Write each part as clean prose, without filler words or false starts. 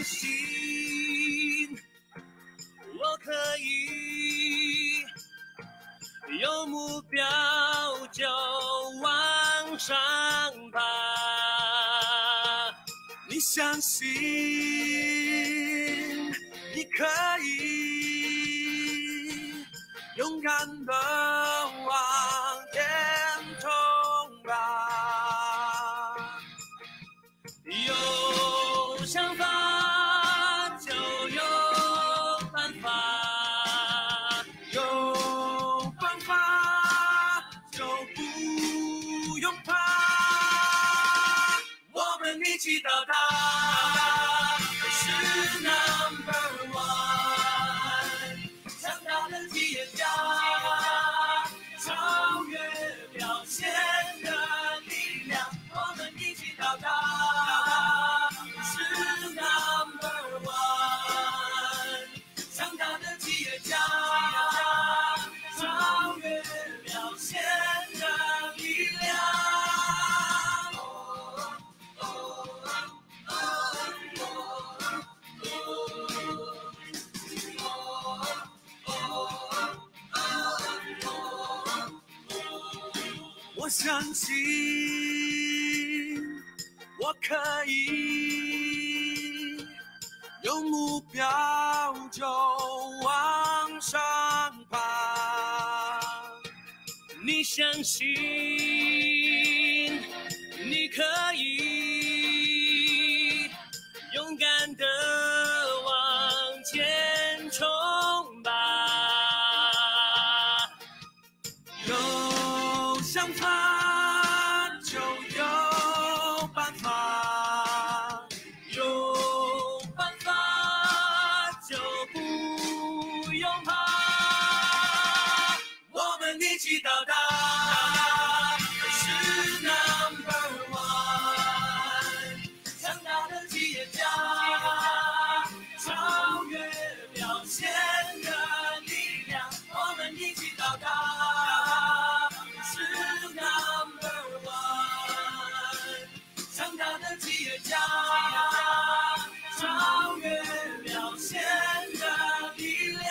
信我可以，有目标就往上爬。你相信你可以，勇敢的往前冲吧。有想法就有办法，有办法就不用怕，我们一起到达，是 number one， 强大的企业家，超越表现的力量，我们一起到达。我相信我可以，有目标就往上爬。你相信你可以，勇敢的往前冲吧。有想法就有办法，有办法就不用怕，我们一起到达，是 number one， 强大的企业家，超越表现的力量，我们一起到达。企业家，超越表现的力量。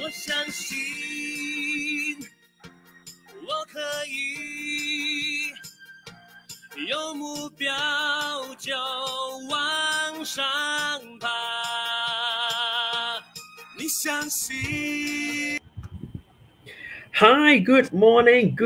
我相信我可以，有目标就往上爬。你相信。Hi, good morning,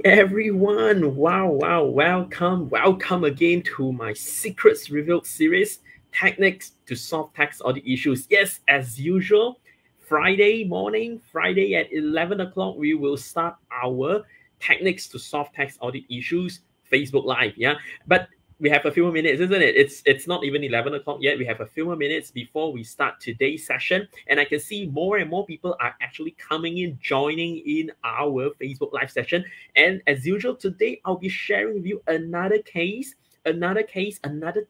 everyone. Wow, welcome again to my Secrets Revealed series, Techniques to Solve Tax Audit Issues. Yes, as usual, Friday morning, Friday at 11 o'clock, we will start our Techniques to Solve Tax Audit Issues Facebook Live. Yeah, but we have a few more minutes, isn't it? It's not even 11 o'clock yet. We have a few more minutes before we start today's session. And I can see more and more people are actually coming in, joining in our Facebook Live session. And as usual, today I'll be sharing with you another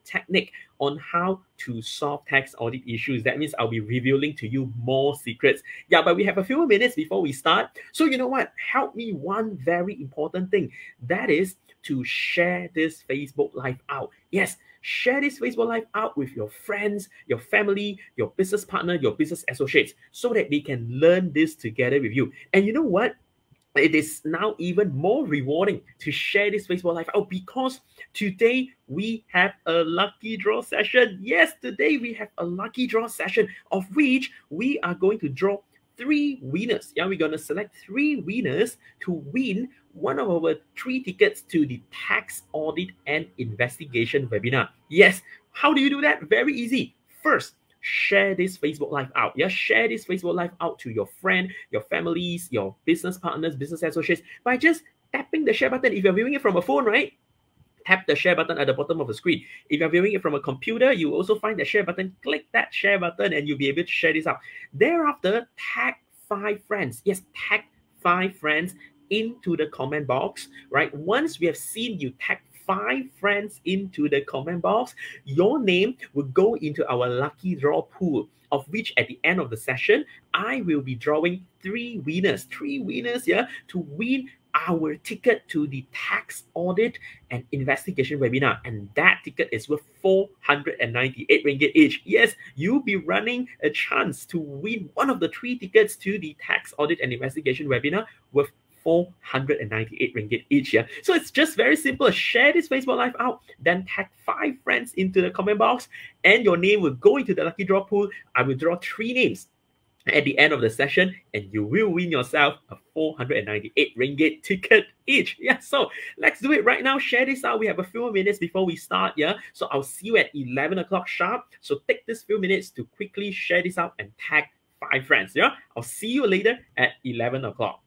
technique on how to solve tax audit issues. That means I'll be revealing to you more secrets. Yeah, but we have a few more minutes before we start. So you know what? Help me one very important thing. That is to share this Facebook Live out. Yes, share this Facebook Live out with your friends, your family, your business partner, your business associates, so that they can learn this together with you. And you know what? It is now even more rewarding to share this Facebook Live out because today we have a lucky draw session. Yes, today we have a lucky draw session of which we are going to draw 3 winners. Yeah, we're going to select 3 winners to win one of our 3 tickets to the tax audit and investigation webinar. Yes, how do you do that? Very easy. First, share this Facebook Live out. Yeah, share this Facebook Live out to your friend, your families, your business partners, business associates by just tapping the share button. If you're viewing it from a phone, right? Tap the share button at the bottom of the screen. If you're viewing it from a computer, you also find the share button. Click that share button and you'll be able to share this out. Thereafter, tag 5 friends. Yes, tag 5 friends into the comment box, right? Once we have seen you tag 5 friends into the comment box, your name will go into our lucky draw pool, of which at the end of the session, I will be drawing 3 winners, yeah, to win our ticket to the tax audit and investigation webinar. And that ticket is worth 498 ringgit each. Yes, you'll be running a chance to win one of the 3 tickets to the tax audit and investigation webinar worth 498 ringgit each. Yeah, so it's just very simple. Share this Facebook Live out, then tag 5 friends into the comment box, and your name will go into the lucky draw pool. I will draw 3 names at the end of the session, and you will win yourself a 498 ringgit ticket each. Yeah, so let's do it right now. Share this out. We have a few minutes before we start. Yeah, so I'll see you at 11 o'clock sharp. So take this few minutes to quickly share this out and tag 5 friends. Yeah, I'll see you later at 11 o'clock.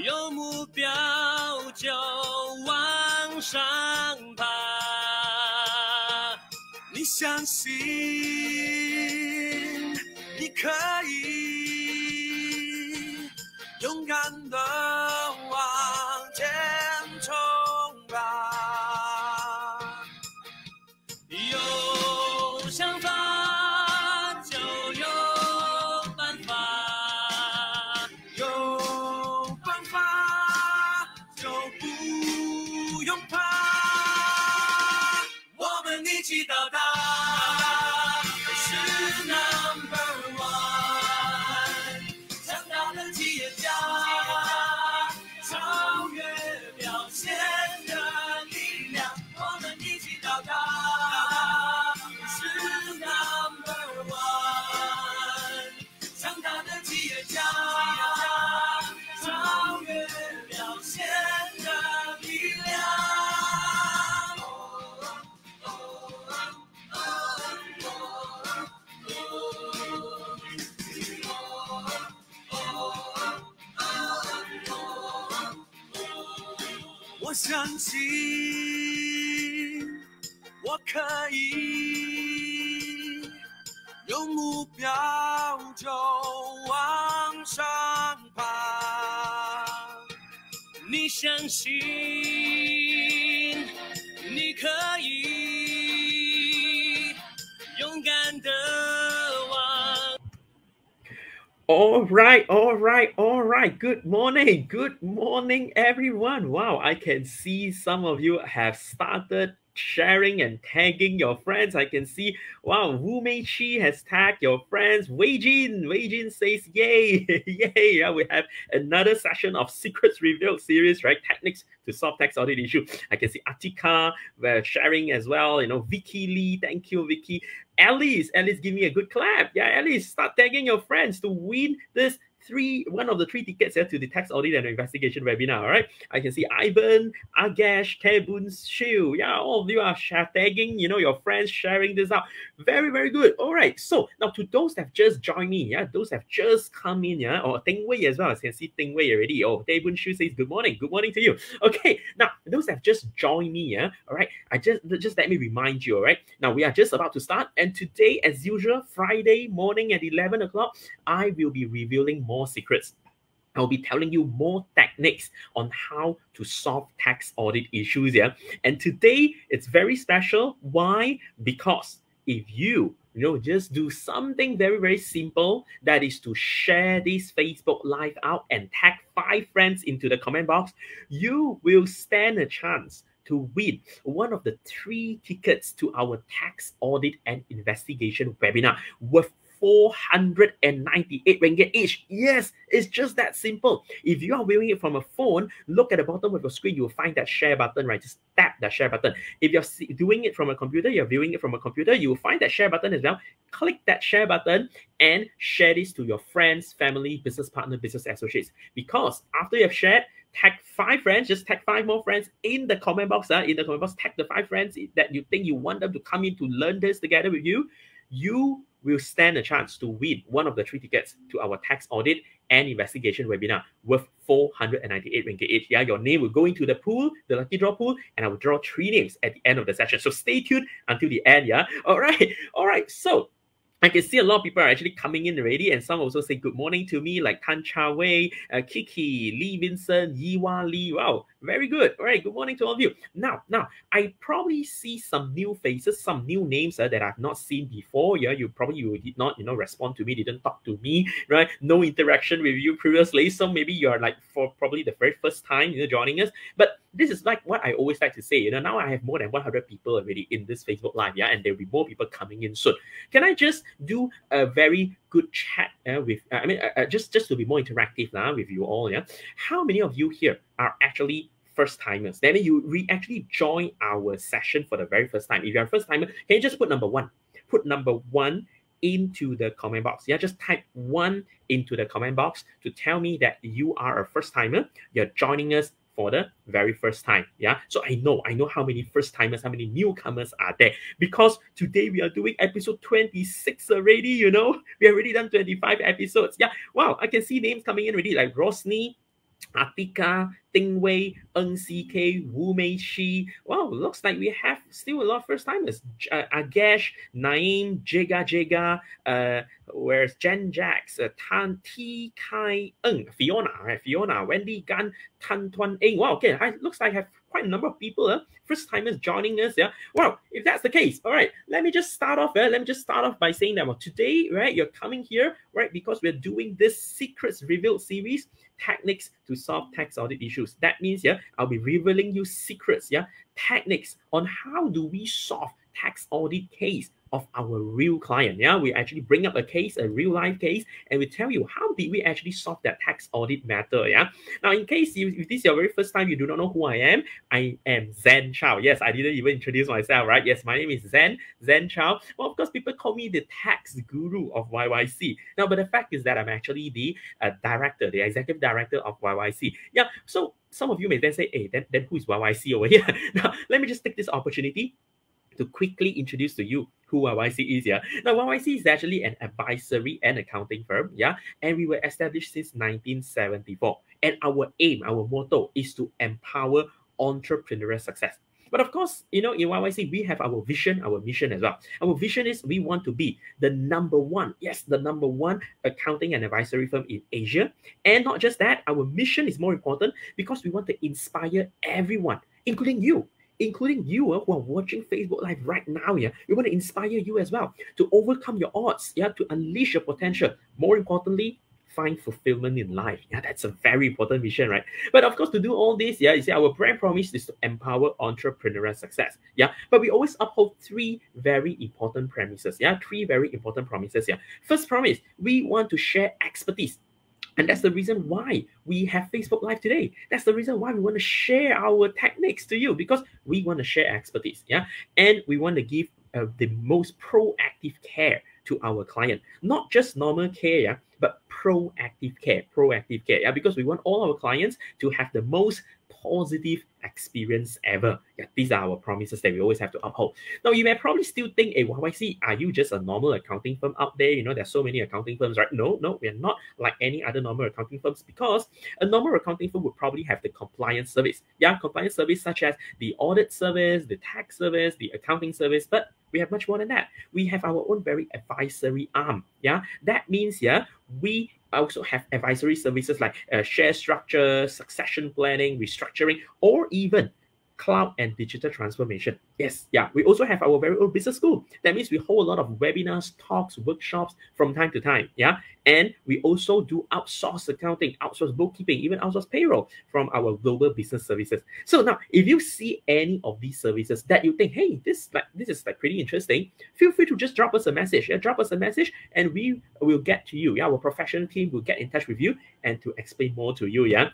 有目标就往上爬，你相信你可以勇敢的往前冲吧，有想法就有办法，有办法就不用怕，我们一起到达是 number one， 强大的企业家，超越表现的力量，我们一起到达是 number one， 强大的企业家，超越表现的力量。我相信我可以，有目标就往上爬。你相信你可以，勇敢的往。All right. Good morning, everyone. Wow, I can see some of you have started sharing and tagging your friends. I can see, wow, Wu Mei Chi has tagged your friends. Wei Jin says, yay, yay. Yeah, we have another session of Secrets Revealed series, right? Techniques to solve tax audit issue. I can see Atika sharing as well. You know, Vicky Lee, thank you, Vicky. Alice, give me a good clap. Yeah, Alice, start tagging your friends to win this one of the 3 tickets here to the tax audit and investigation webinar. All right, I can see Ivan, Agash, Tebun, Shiu. Yeah, all of you are tagging, you know, your friends, sharing this out. Very, very good. All right, so now to those that have just joined me, yeah, those that have just come in, yeah, or Ting Wei as well. I can see Ting Wei already. Oh, Tebun Shiu says good morning to you. Okay, now those that have just joined me, yeah, all right, just let me remind you. All right, now we are just about to start, and today, as usual, Friday morning at 11 o'clock, I will be revealing more secrets. I'll be telling you more techniques on how to solve tax audit issues here. And today, it's very special. Why? Because if you just do something very, very simple. That is to share this Facebook Live out and tag 5 friends into the comment box. You will stand a chance to win one of the 3 tickets to our tax audit and investigation webinar worth 498 ringgit each. Yes, it's just that simple. If you are viewing it from a phone, look at the bottom of your screen, you will find that share button, right? Just tap that share button. If you're doing it from a computer, you're viewing it from a computer, you will find that share button as well. Click that share button and share this to your friends, family, business partner, business associates. Because after you have shared, tag 5 friends, just tag 5 more friends in the comment box. In the comment box, tag the 5 friends that you think you want them to come in to learn this together with you. You will stand a chance to win one of the 3 tickets to our tax audit and investigation webinar worth 498 ringgit each. Yeah, your name will go into the pool, the lucky draw pool, and I will draw 3 names at the end of the session. So stay tuned until the end. Yeah. All right. So I can see a lot of people are actually coming in already, and some also say good morning to me, like Tan Cha Wei, Kiki, Lee Vincent, Yiwa Lee. Wow, very good. All right, good morning to all of you. Now, I probably see some new faces, some new names that I've not seen before. Yeah, you did not, respond to me, didn't talk to me, right? No interaction with you previously. So maybe you're like for probably the very first time, joining us. But this is like what I always like to say. Now I have more than 100 people already in this Facebook Live, yeah, and there will be more people coming in soon. Can I just do a very good chat with, just to be more interactive now with you all, yeah? How many of you here are actually first timers? Then you actually join our session for the very first time. If you're a first timer, can you just put number 1? Put number 1 into the comment box. Yeah, just type 1 into the comment box to tell me that you are a first timer. You're joining us for the very first time. Yeah, so I know how many first timers, how many newcomers are there, because today we are doing episode 26 already. We have already done 25 episodes. Yeah, wow, I can see names coming in already, like Rosny, Atika, Ting Wei, Ng CK, Wu Mei Shi. Wow, looks like we have still a lot of first timers. Agesh, Naeem, Jega, where's Jen Jax, Tan T Kai Ng, Fiona, right? Fiona, Wendy Gan, Tan Tuan Eng. Wow, okay, looks like I have quite a number of people, first timers joining us. Yeah, wow. If that's the case, all right, let me just start off. By saying that today, right, you're coming here, right, because we're doing this Secrets Revealed series, techniques to solve tax audit issues. That means, I'll be revealing you secrets, techniques on how do we solve tax audit case of our real client. Yeah, we actually bring up a case, a real life case, and we tell you how did we actually solve that tax audit matter. Yeah. Now, in case if this is your very first time, you do not know who I am Zen Chow. Yes, I didn't even introduce myself, right? Yes, my name is Zen Chow. Well, of course, people call me the tax guru of YYC. Now, but the fact is that I'm actually the director, the executive director of YYC. Yeah. So some of you may then say, hey, then who is YYC over here? Now, let me just take this opportunity to quickly introduce to you who YYC is. Yeah. Now, YYC is actually an advisory and accounting firm. Yeah. And we were established since 1974. And our aim, our motto is to empower entrepreneurial success. But of course, in YYC, we have our vision, our mission as well. Our vision is we want to be the number 1, the number 1 accounting and advisory firm in Asia. And not just that, our mission is more important because we want to inspire everyone, including you who are watching Facebook Live right now. Yeah, we want to inspire you as well to overcome your odds, to unleash your potential. More importantly, find fulfillment in life. Yeah, that's a very important mission, right? But of course, to do all this, you see, our brand promise is to empower entrepreneurial success. Yeah, but we always uphold 3 very important premises. Yeah, 3 very important promises. Yeah, first promise, we want to share expertise. And that's the reason why we have Facebook Live today. That's the reason why we want to share our techniques to you, because we want to share expertise, and we want to give the most proactive care to our client. Not just normal care, but proactive care, because we want all our clients to have the most positive experience ever. Yeah, these are our promises that we always have to uphold. Now, you may probably still think, hey, YYC, are you just a normal accounting firm out there? There's so many accounting firms, right? No, we are not like any other normal accounting firms, because a normal accounting firm would probably have the compliance service. Yeah, compliance service such as the audit service, the tax service, the accounting service, but we have much more than that. We have our own very advisory arm. Yeah, that means, we also have advisory services like share structure, succession planning, restructuring, or even cloud and digital transformation. Yes, yeah. We also have our very own business school. That means we hold a lot of webinars, talks, workshops from time to time. Yeah. And we also do outsourced accounting, outsourced bookkeeping, even outsourced payroll from our global business services. So now, if you see any of these services that you think, hey, this is pretty interesting, feel free to just drop us a message. Yeah, drop us a message, and we will get to you. Yeah, our professional team will get in touch with you and to explain more to you. Yeah.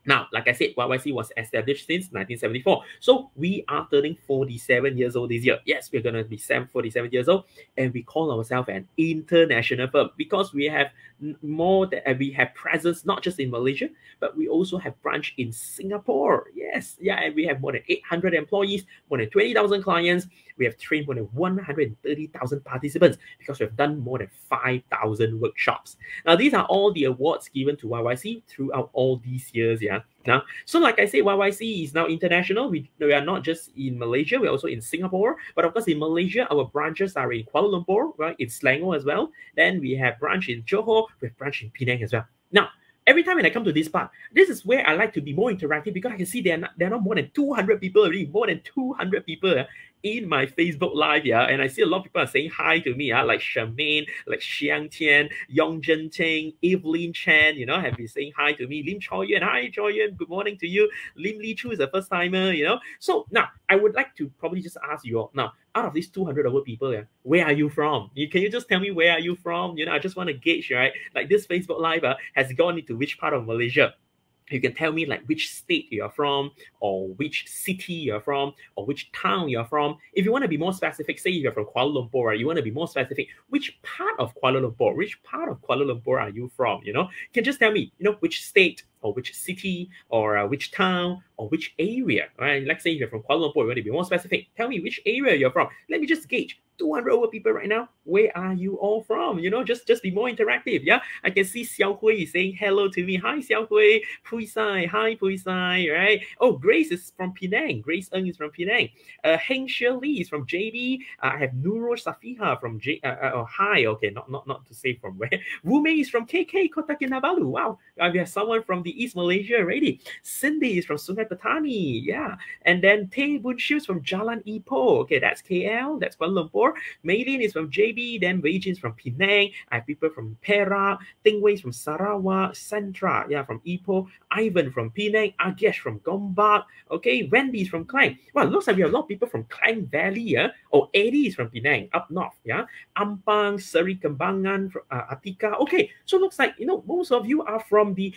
Now, like I said, YYC was established since 1974. So we are turning 47 years old this year. Yes, we're going to be 47 years old. And we call ourselves an international firm because we have we have presence not just in Malaysia, but we also have branch in Singapore. Yes, yeah, and we have more than 800 employees, more than 20,000 clients. We have trained more than 130,000 participants because we have done more than 5,000 workshops. Now, these are all the awards given to YYC throughout all these years. Yeah. Now, so like I say, YYC is now international. We are not just in Malaysia, we're also in Singapore. But of course, in Malaysia, our branches are in Kuala Lumpur, right? In Selangor as well. Then we have branch in Johor, we have branch in Penang as well. Now, every time when I come to this part, this is where I like to be more interactive because I can see there are not more than 200 people already, more than 200 people in my Facebook Live, yeah, and I see a lot of people are saying hi to me, like Charmaine, like Xiang Tian, Yong Zhen Ting, Evelyn Chan, have been saying hi to me. Lim Chao Yuan, hi Chao Yuan, good morning to you. Lim Li Chu is a first timer, So now I would like to probably just ask you all now, out of these 200 over people, where are you from? Can you just tell me where are you from? I just want to gauge, right? Like this Facebook Live has gone into which part of Malaysia? You can tell me like which state you're from, or which city you're from, or which town you're from. If you want to be more specific, say you're from Kuala Lumpur, right? You want to be more specific, which part of Kuala Lumpur are you from? You can just tell me, which state or which city or which town or which area, right? Let's say you're from Kuala Lumpur, you want to be more specific. Tell me which area you're from. Let me just gauge. 200 over people right now. Where are you all from? Just be more interactive. Yeah, I can see Xiao Hui is saying hello to me. Hi, Xiao Hui. Pui Sai. Hi, Pui Sai. Right. Oh, Grace is from Penang. Grace Ng is from Penang. Heng Shirley is from JB. I have Nurul Safiha from hi. Okay, not to say from where. Wu Mei is from KK Kota Kinabalu. Wow, we have someone from the East Malaysia already. Cindy is from Sungai Petani. Yeah, and then Tay Boon Shiu is from Jalan Ipoh. Okay, that's KL. That's Kuala Lumpur. Maylin is from JB, then Wei Jin is from Penang. I have people from Perak, Ting Wei is from Sarawak, Sandra, from Ipoh, Ivan from Penang, Agesh from Gombak, okay, Wendy is from Klang. Well, it looks like we have a lot of people from Klang Valley, Oh, Eddie is from Penang, up north, Ampang, Seri Kembangan, Atika. Okay, so it looks like, most of you are from the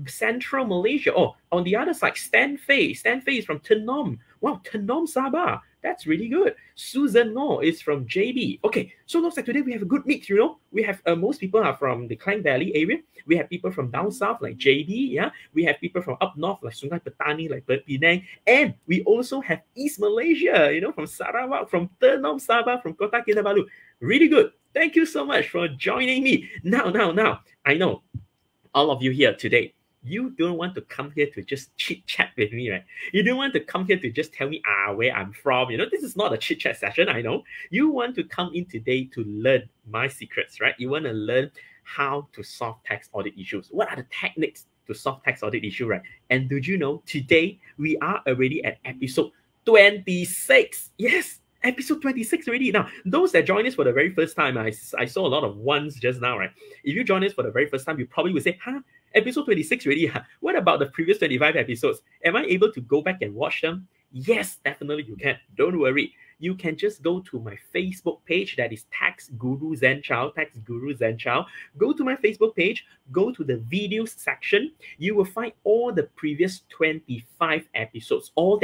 central Malaysia. Oh, on the other side, Stan Fei is from Tenom. Wow, Tenom Sabah. That's really good. Susan Ngor is from JB. Okay, so it looks like today we have a good mix, We have most people are from the Klang Valley area. We have people from down south like JB, We have people from up north like Sungai Petani, like Penang. And we also have East Malaysia, from Sarawak, from Tenom Sabah, from Kota Kinabalu. Really good. Thank you so much for joining me. Now, I know all of you here today, you don't want to come here to just chit-chat with me, right? You don't want to come here to just tell me where I'm from. This is not a chit-chat session, I know. You want to come in today to learn my secrets, right? You want to learn how to solve tax audit issues. What are the techniques to solve tax audit issue, right? And did you know, today we are already at episode 26. Yes, episode 26 already. Now, those that join us for the very first time, I saw a lot of ones just now, right? If you join us for the very first time, you probably would say, episode 26 already, What about the previous 25 episodes? Am I able to go back and watch them? Yes, definitely you can. Don't worry. You can just go to my Facebook page, that is Tax Guru Zen Chow, Tax Guru Zen Chow. Go to my Facebook page, go to the videos section. You will find all the previous 25 episodes, all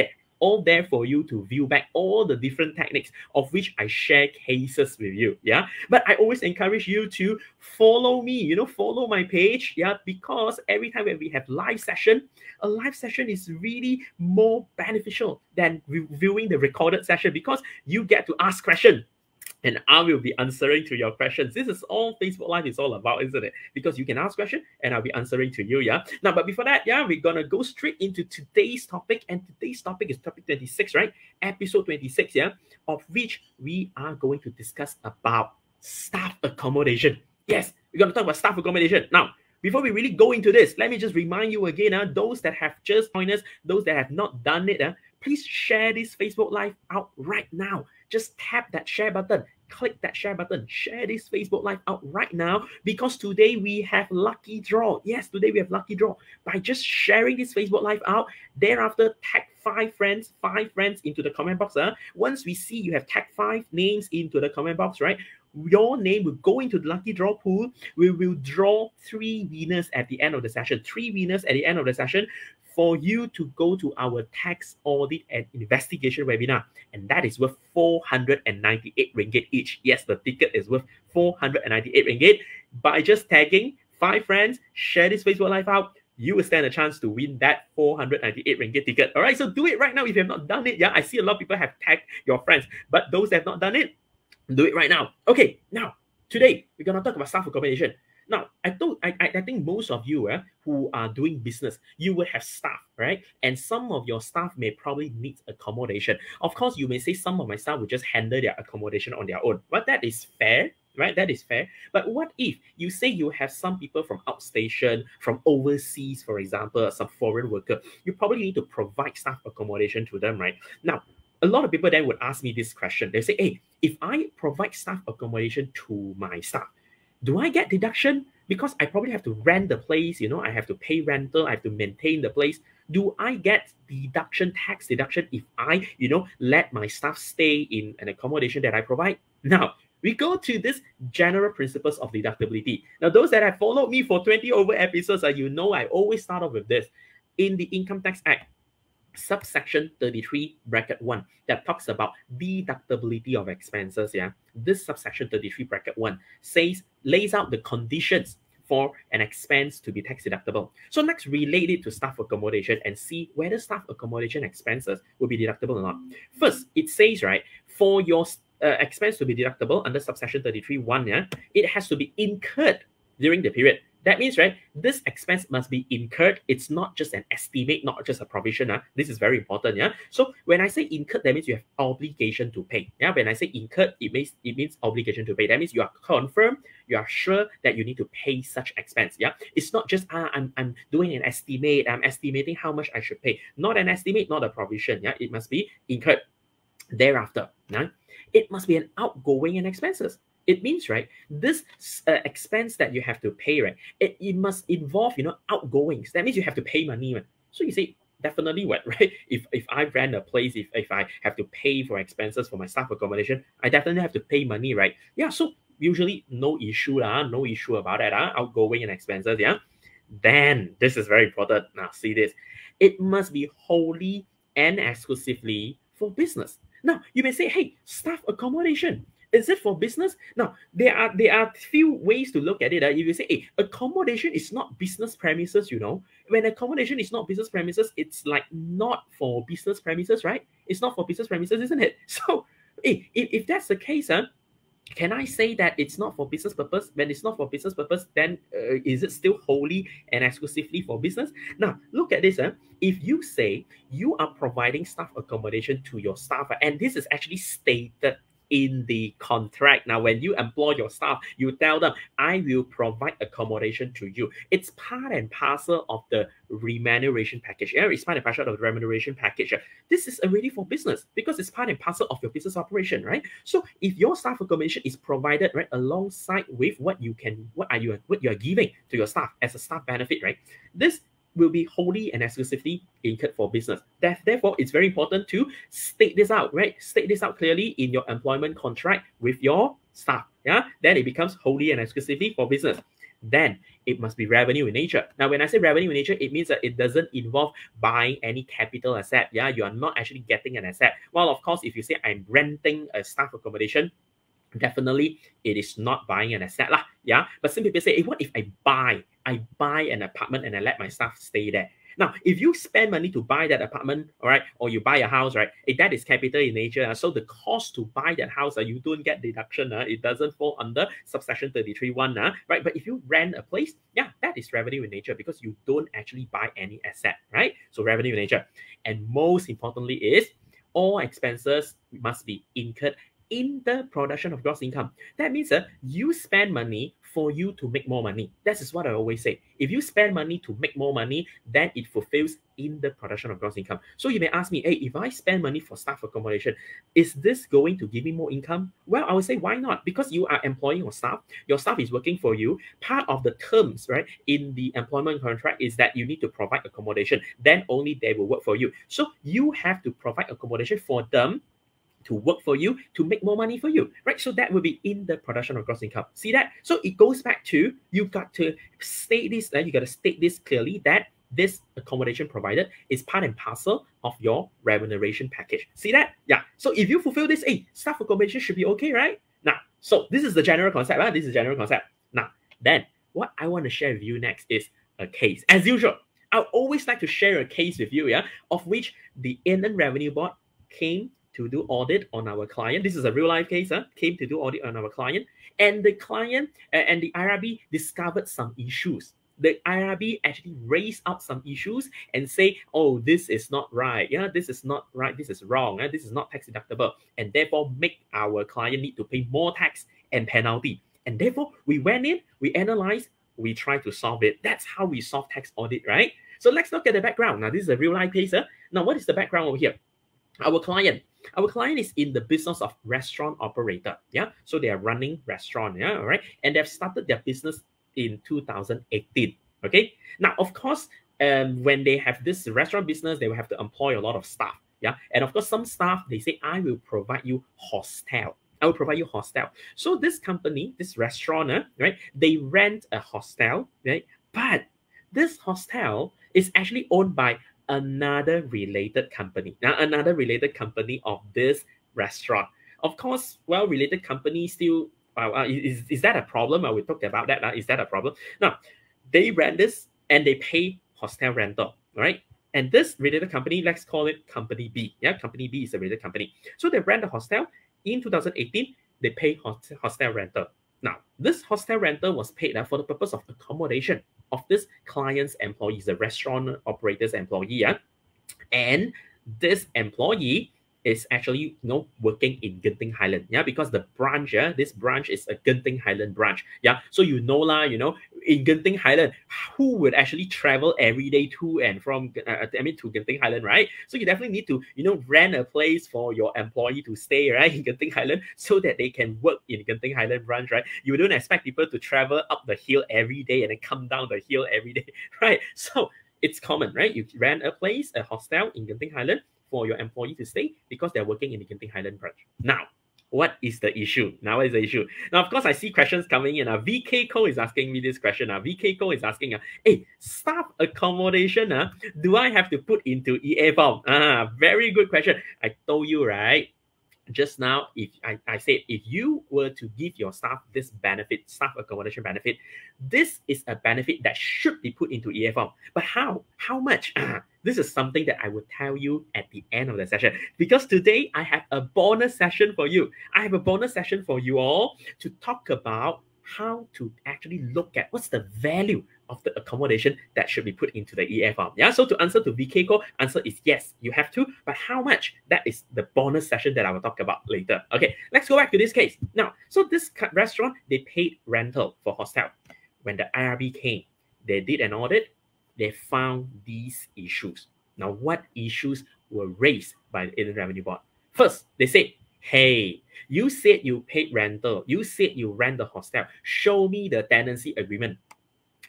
there for you to view back all the different techniques of which I share cases with you. But I always encourage you to follow me, follow my page, because every time when we have live session, a live session is really more beneficial than viewing the recorded session because you get to ask questions. And I will be answering to your questions. This is all Facebook Live is all about, isn't it? Because you can ask questions and I'll be answering to you, Now, but before that, we're going to go straight into today's topic. And today's topic is topic 26, right? Episode 26, of which we are going to discuss about staff accommodation. Yes, we're going to talk about staff accommodation. Now, before we really go into this, let me just remind you again, those that have just joined us, those that have not done it, please share this Facebook Live out right now. Just tap that share button, click that share button, share this Facebook Live out right now, because today we have lucky draw. Yes, today we have lucky draw. By just sharing this Facebook Live out, thereafter tag 5 friends into the comment box. Once we see you have tagged 5 names into the comment box, right? Your name will go into the lucky draw pool. We will draw 3 winners at the end of the session. 3 winners at the end of the session for you to go to our tax audit and investigation webinar. And that is worth 498 ringgit each. Yes, the ticket is worth 498 ringgit. By just tagging 5 friends, share this Facebook Live out, you will stand a chance to win that 498 ringgit ticket. All right, so do it right now if you have not done it. Yeah, I see a lot of people have tagged your friends, but those that have not done it, do it right now. Okay, now, today, we're going to talk about staff accommodation. Now, I think most of you who are doing business, you will have staff, right? And some of your staff may probably need accommodation. Of course, you may say some of my staff will just handle their accommodation on their own. But that is fair, right? That is fair. But what if you say you have some people from outstation, from overseas, for example, some foreign worker, you probably need to provide staff accommodation to them, right? Now, a lot of people then would ask me this question. They say, hey, if I provide staff accommodation to my staff, do I get deduction? Because I probably have to rent the place, I have to pay rental, I have to maintain the place. Do I get deduction, tax deduction, if I, let my staff stay in an accommodation that I provide? Now, we go to this general principles of deductibility. Now, those that have followed me for 20 over episodes, I always start off with this. In the Income Tax Act, subsection 33 bracket 1 that talks about deductibility of expenses. This subsection 33 bracket 1 lays out the conditions for an expense to be tax deductible. So let's relate it to staff accommodation and see whether staff accommodation expenses will be deductible or not. First, it says, right, for your expense to be deductible under subsection 33(1), it has to be incurred during the period. That means, right, this expense must be incurred. It's not just an estimate, not just a provision. This is very important. So when I say incurred, that means you have obligation to pay. When I say incurred, it means obligation to pay. That means you are confirmed, you are sure that you need to pay such expense. It's not just I'm doing an estimate, I'm estimating how much I should pay. Not an estimate, not a provision. It must be incurred. Thereafter, it must be an outgoing and expenses. It means, right, this expense that you have to pay, right, it must involve, outgoings. That means you have to pay money. Right? So you say, definitely what, right? If I rent a place, if I have to pay for expenses for my staff accommodation, I definitely have to pay money, right? So usually no issue about that, outgoing and expenses, Then, this is very important. Now, see this. It must be wholly and exclusively for business. Now, you may say, hey, staff accommodation, is it for business? Now, there are few ways to look at it. If you say, hey, accommodation is not business premises, When accommodation is not business premises, it's like not for business premises, right? It's not for business premises, isn't it? So, hey, if that's the case, can I say that it's not for business purpose? When it's not for business purpose, then is it still wholly and exclusively for business? Now, look at this. If you say you are providing staff accommodation to your staff, and this is actually stated in the contract. Now, when you employ your staff, you tell them, I will provide accommodation to you. It's part and parcel of the remuneration package. It's part and parcel of the remuneration package. This is already for business because it's part and parcel of your business operation, right? So if your staff accommodation is provided, right, alongside with what you are giving to your staff as a staff benefit, right, this will be wholly and exclusively incurred for business. Therefore, it's very important to state this out, right? State this out clearly in your employment contract with your staff. Then it becomes wholly and exclusively for business. Then it must be revenue in nature. Now, when I say revenue in nature, it means that it doesn't involve buying any capital asset. You are not actually getting an asset. Well, of course, if you say I'm renting a staff accommodation, definitely it is not buying an asset lah. But some people say, hey, what if I buy an apartment and I let my staff stay there? Now, if you spend money to buy that apartment, all right, or you buy a house, right, that is capital in nature. So the cost to buy that house, you don't get deduction. It doesn't fall under subsection 33(1), right? But if you rent a place, that is revenue in nature because you don't actually buy any asset, right? So revenue in nature. And most importantly is all expenses must be incurred in the production of gross income. That means you spend money for you to make more money. That is what I always say. If you spend money to make more money, then it fulfills in the production of gross income. So you may ask me, hey, if I spend money for staff accommodation, is this going to give me more income? Well, I would say, why not? Because you are employing your staff is working for you. Part of the terms, right, in the employment contract is that you need to provide accommodation. Then only they will work for you. So you have to provide accommodation for them to work for you, to make more money for you, right? So that will be in the production of gross income. See that? So it goes back to, you've got to state this, you got to state this clearly, that this accommodation provided is part and parcel of your remuneration package. See that? Yeah. So if you fulfill this, staff accommodation should be okay, right? Now, so this is the general concept. This is the general concept. Now, then what I want to share with you next is a case. As usual, I always like to share a case with you, of which the Inland Revenue Board came to do audit on our client. This is a real life case, came to do audit on our client, and the client and the IRB discovered some issues. The IRB actually raised up some issues and say, oh, this is not right. This is not right. This is wrong. This is not tax deductible, and therefore make our client need to pay more tax and penalty. And therefore, we went in, we analyzed, we tried to solve it. That's how we solve tax audit, right? So let's look at the background. Now, this is a real life case. Now, what is the background over here? Our client is in the business of restaurant operator. So they are running restaurant. All right. And they've started their business in 2018. Okay. Now, of course, when they have this restaurant business, they will have to employ a lot of staff. And of course, some staff, they say, I will provide you hostel. I will provide you hostel. So this company, this restaurant, right, they rent a hostel, right? But this hostel is actually owned by another related company. Now, another related company of this restaurant. Of course, well, related company still, is that a problem? We talked about that. Is that a problem? Now, they rent this and they pay hostel rental, right? And this related company, let's call it Company B. Company B is a related company. So they rent a hostel. In 2018, they pay hostel rental. Now, this hostel rental was paid for the purpose of accommodation of this client's employees, the restaurant operator's employee. And this employee is actually working in Genting Highland, because the branch, this branch is a Genting Highland branch, so in Genting Highland, who would actually travel every day to and from to Genting Highland, right? So you definitely need to rent a place for your employee to stay, right, in Genting Highland, so that they can work in Genting Highland branch, right? You don't expect people to travel up the hill every day and then come down the hill every day, right? So it's common, right? You rent a place, a hostel in Genting Highland for your employee to stay because they're working in the Genting Highland branch. Now, what is the issue? Now, of course, I see questions coming in. VK Co is asking me this question. VK Co is asking, hey, staff accommodation, do I have to put into EA form? Very good question. I told you, right? Just now, if I said, if you were to give your staff this benefit, staff accommodation benefit, this is a benefit that should be put into EA form. But how? How much? This is something that I will tell you at the end of the session, because today I have a bonus session for you. I have a bonus session for you all to talk about how to actually look at what's the value of the accommodation that should be put into the EA form. So to answer to VK Co, answer is yes, you have to, but how much? That is the bonus session that I will talk about later. Okay, let's go back to this case. Now, so this restaurant, they paid rental for hostel. When the IRB came, they did an audit, they found these issues. Now, what issues were raised by the Inland Revenue Board? First, they said, hey, you said you paid rental. You said you rent the hostel. Show me the tenancy agreement.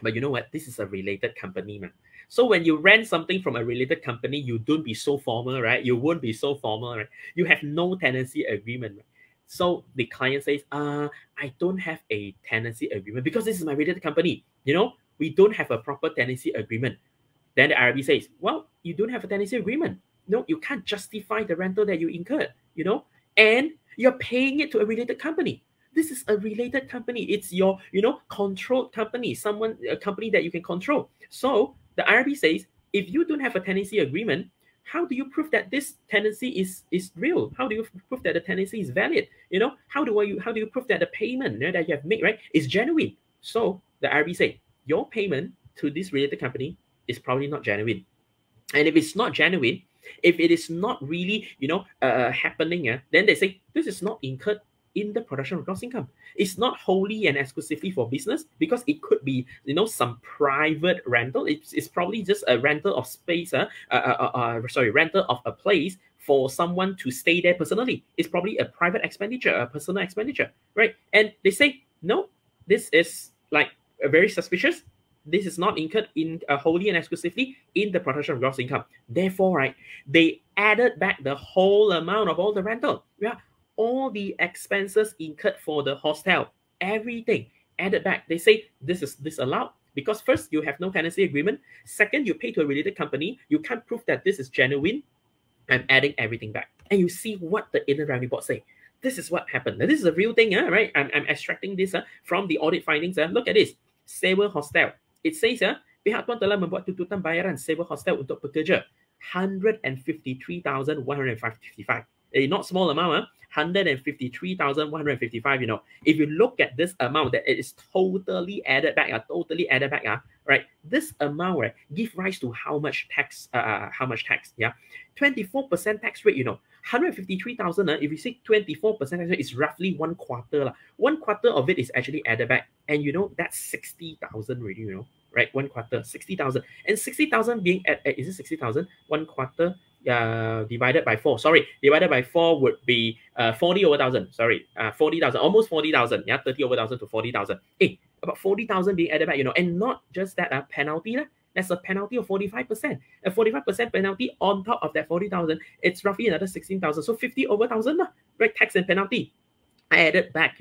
But you know what? This is a related company, man. So when you rent something from a related company, you don't be so formal, right? You won't be so formal, right? You have no tenancy agreement, right? So the client says, I don't have a tenancy agreement because this is my related company. We don't have a proper tenancy agreement. Then the IRB says, well, you don't have a tenancy agreement. No, you can't justify the rental that you incurred, and you're paying it to a related company. This is a related company. It's your, controlled company, a company that you can control. So the IRB says, if you don't have a tenancy agreement, how do you prove that this tenancy is real? How do you prove that the tenancy is valid? How do you prove that the payment that you have made, right, is genuine? So the IRB say, your payment to this related company is probably not genuine. And if it's not genuine, If it is not really, happening, then they say this is not incurred in the production of gross income. It's not wholly and exclusively for business because it could be, some private rental. It's probably just a rental of space, rental of a place for someone to stay there personally. It's probably a private expenditure, a personal expenditure, right? And they say, no, this is like very suspicious. This is not incurred in wholly and exclusively in the production of gross income. Therefore, right, they added back the whole amount of all the rental. Yeah, all the expenses incurred for the hostel, everything added back. They say this is disallowed because first, you have no tenancy agreement. Second, you pay to a related company. You can't prove that this is genuine. I'm adding everything back. And you see what the Inland Revenue Board say. This is what happened. Now, this is a real thing, right? I'm extracting this from the audit findings. Look at this. Sewa Hostel. It says, pihak tuan telah membuat tuntutan bayaran sewa hostel untuk pekerja 153,155. A not small amount, 153,155. If you look at this amount, that it is totally added back, right? This amount, right, give rise to how much tax? Yeah, 24% tax rate. 153,000. If you say 24% tax rate, is roughly one quarter. 1/4 of it is actually added back, and that's 60,000 already. Right, 1/4, 60,000, and 60,000 being at is it 60,000? 1/4. Divided by 4. Divided by 4 would be 40 over 1,000. 40,000, almost 40,000. Yeah, 30 over 1,000 to 40,000. Hey, about 40,000 being added back, and not just that, penalty. That's a penalty of 45%. A 45% penalty on top of that 40,000, it's roughly another 16,000. So 50 over 1,000, right? Tax and penalty. I added back,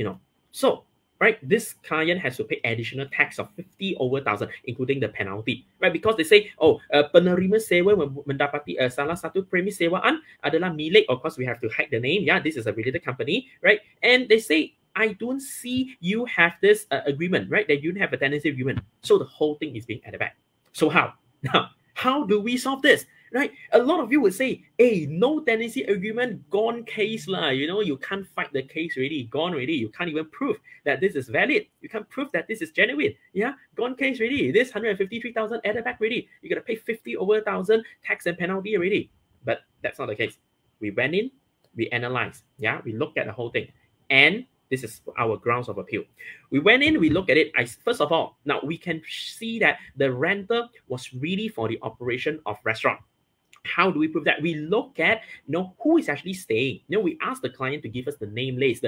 So, right, this client has to pay additional tax of 50 over 1,000, including the penalty, right? Because they say, penerima sewa mendapati salah satu premis sewaan adalah milik. Of course, we have to hide the name. Yeah, this is a related company, right? And they say, I don't see you have this agreement, right? That you don't have a tenancy agreement. So the whole thing is being added back. So how? Now, how do we solve this? Right? A lot of you would say, hey, no tenancy agreement, gone case lah. You can't fight the case already, gone already. You can't even prove that this is valid. You can't prove that this is genuine. Yeah, gone case already. This 153,000 added back already. You gotta pay 50 over 1,000 tax and penalty already. But that's not the case. We went in, we analyzed. Yeah, we looked at the whole thing, and this is our grounds of appeal. We went in, we looked at it. First of all, now we can see that the rental was really for the operation of restaurant. How do we prove that? We look at who is actually staying. We ask the client to give us the name list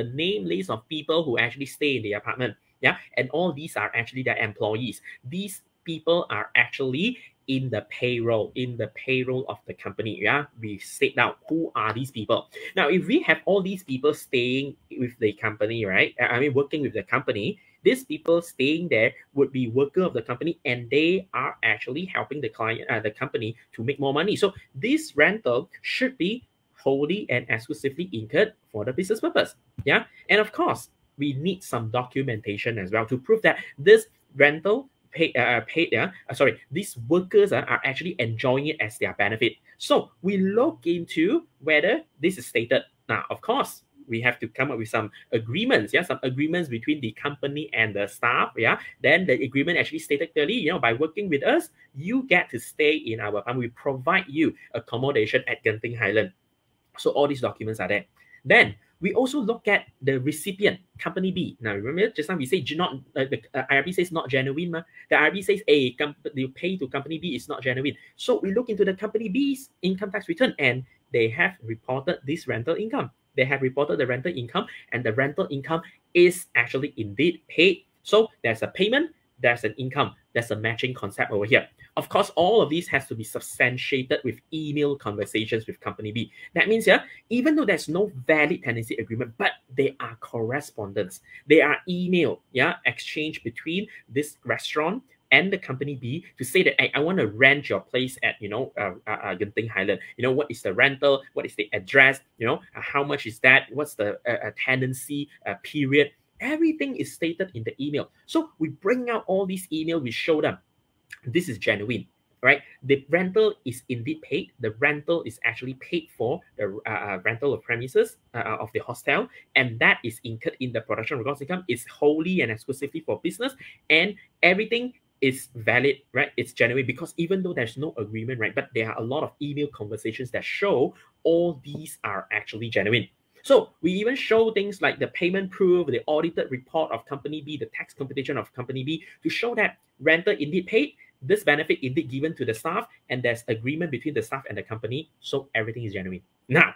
of people who actually stay in the apartment. Yeah, and all these are actually their employees. These people are actually in the payroll of the company. Yeah, we state down who are these people. Now, if we have all these people staying with the company, right? Working with the company, these people staying there would be worker of the company, and they are actually helping the client, the company, to make more money. So this rental should be wholly and exclusively incurred for the business purpose. Yeah, and of course, we need some documentation as well to prove that this rental these workers are actually enjoying it as their benefit. So we look into whether this is stated. Now, of course, we have to come up with some agreements. Yeah, some agreements between the company and the staff. Yeah, then the agreement actually stated clearly, by working with us, you get to stay in our apartment. We provide you accommodation at Genting Highland. So all these documents are there. Then we also look at the recipient, company B. Now, remember just now we say the IRB says not genuine. The IRB says the pay to company B is not genuine. So we look into the company B's income tax return, and they have reported this rental income. They have reported the rental income, and the rental income is actually indeed paid. So there's a payment, there's an income, there's a matching concept over here. Of course, all of these has to be substantiated with email conversations with company B. That means, even though there's no valid tenancy agreement, but they are correspondence. They are email, exchange between this restaurant and the company B to say that, hey, I want to rent your place at, Genting Highland. What is the rental? What is the address? How much is that? What's the tenancy period? Everything is stated in the email. So we bring out all these emails, we show them this is genuine, right? The rental is indeed paid. The rental is actually paid for the rental of premises of the hostel, and that is incurred in the production of gross income. It's wholly and exclusively for business, and everything is valid, right? It's genuine because even though there's no agreement, right, but there are a lot of email conversations that show all these are actually genuine. So we even show things like the payment proof, the audited report of company B, the tax computation of company B to show that renter indeed paid, this benefit indeed given to the staff, and there's agreement between the staff and the company. So everything is genuine. Now,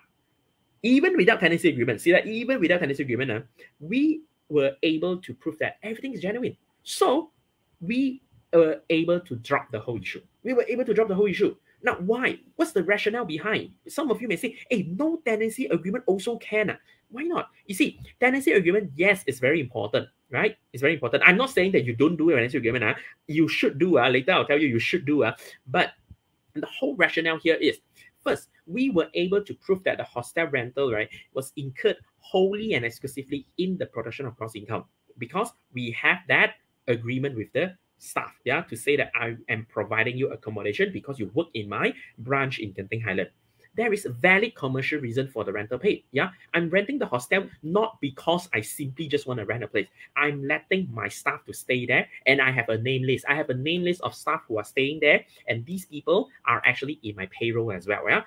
even without tenancy agreement, see that even without tenancy agreement, we were able to prove that everything is genuine. So we were able to drop the whole issue. Now, why? What's the rationale behind? Some of you may say, hey, no tenancy agreement also can. Why not? You see, tenancy agreement, yes, it's very important, right? It's very important. I'm not saying that you don't do a tenancy agreement. You should do. Later, I'll tell you, you should do. But the whole rationale here is, first, we were able to prove that the hostel rental, right, was incurred wholly and exclusively in the production of gross income because we have that agreement with the staff, yeah, to say that I am providing you accommodation because you work in my branch in Genting Highland. There is a valid commercial reason for the rental paid. Yeah, I'm renting the hostel not because I simply just want to rent a place. I'm letting my staff to stay there, and I have a name list. I have a name list of staff who are staying there, and these people are actually in my payroll as well. Yeah,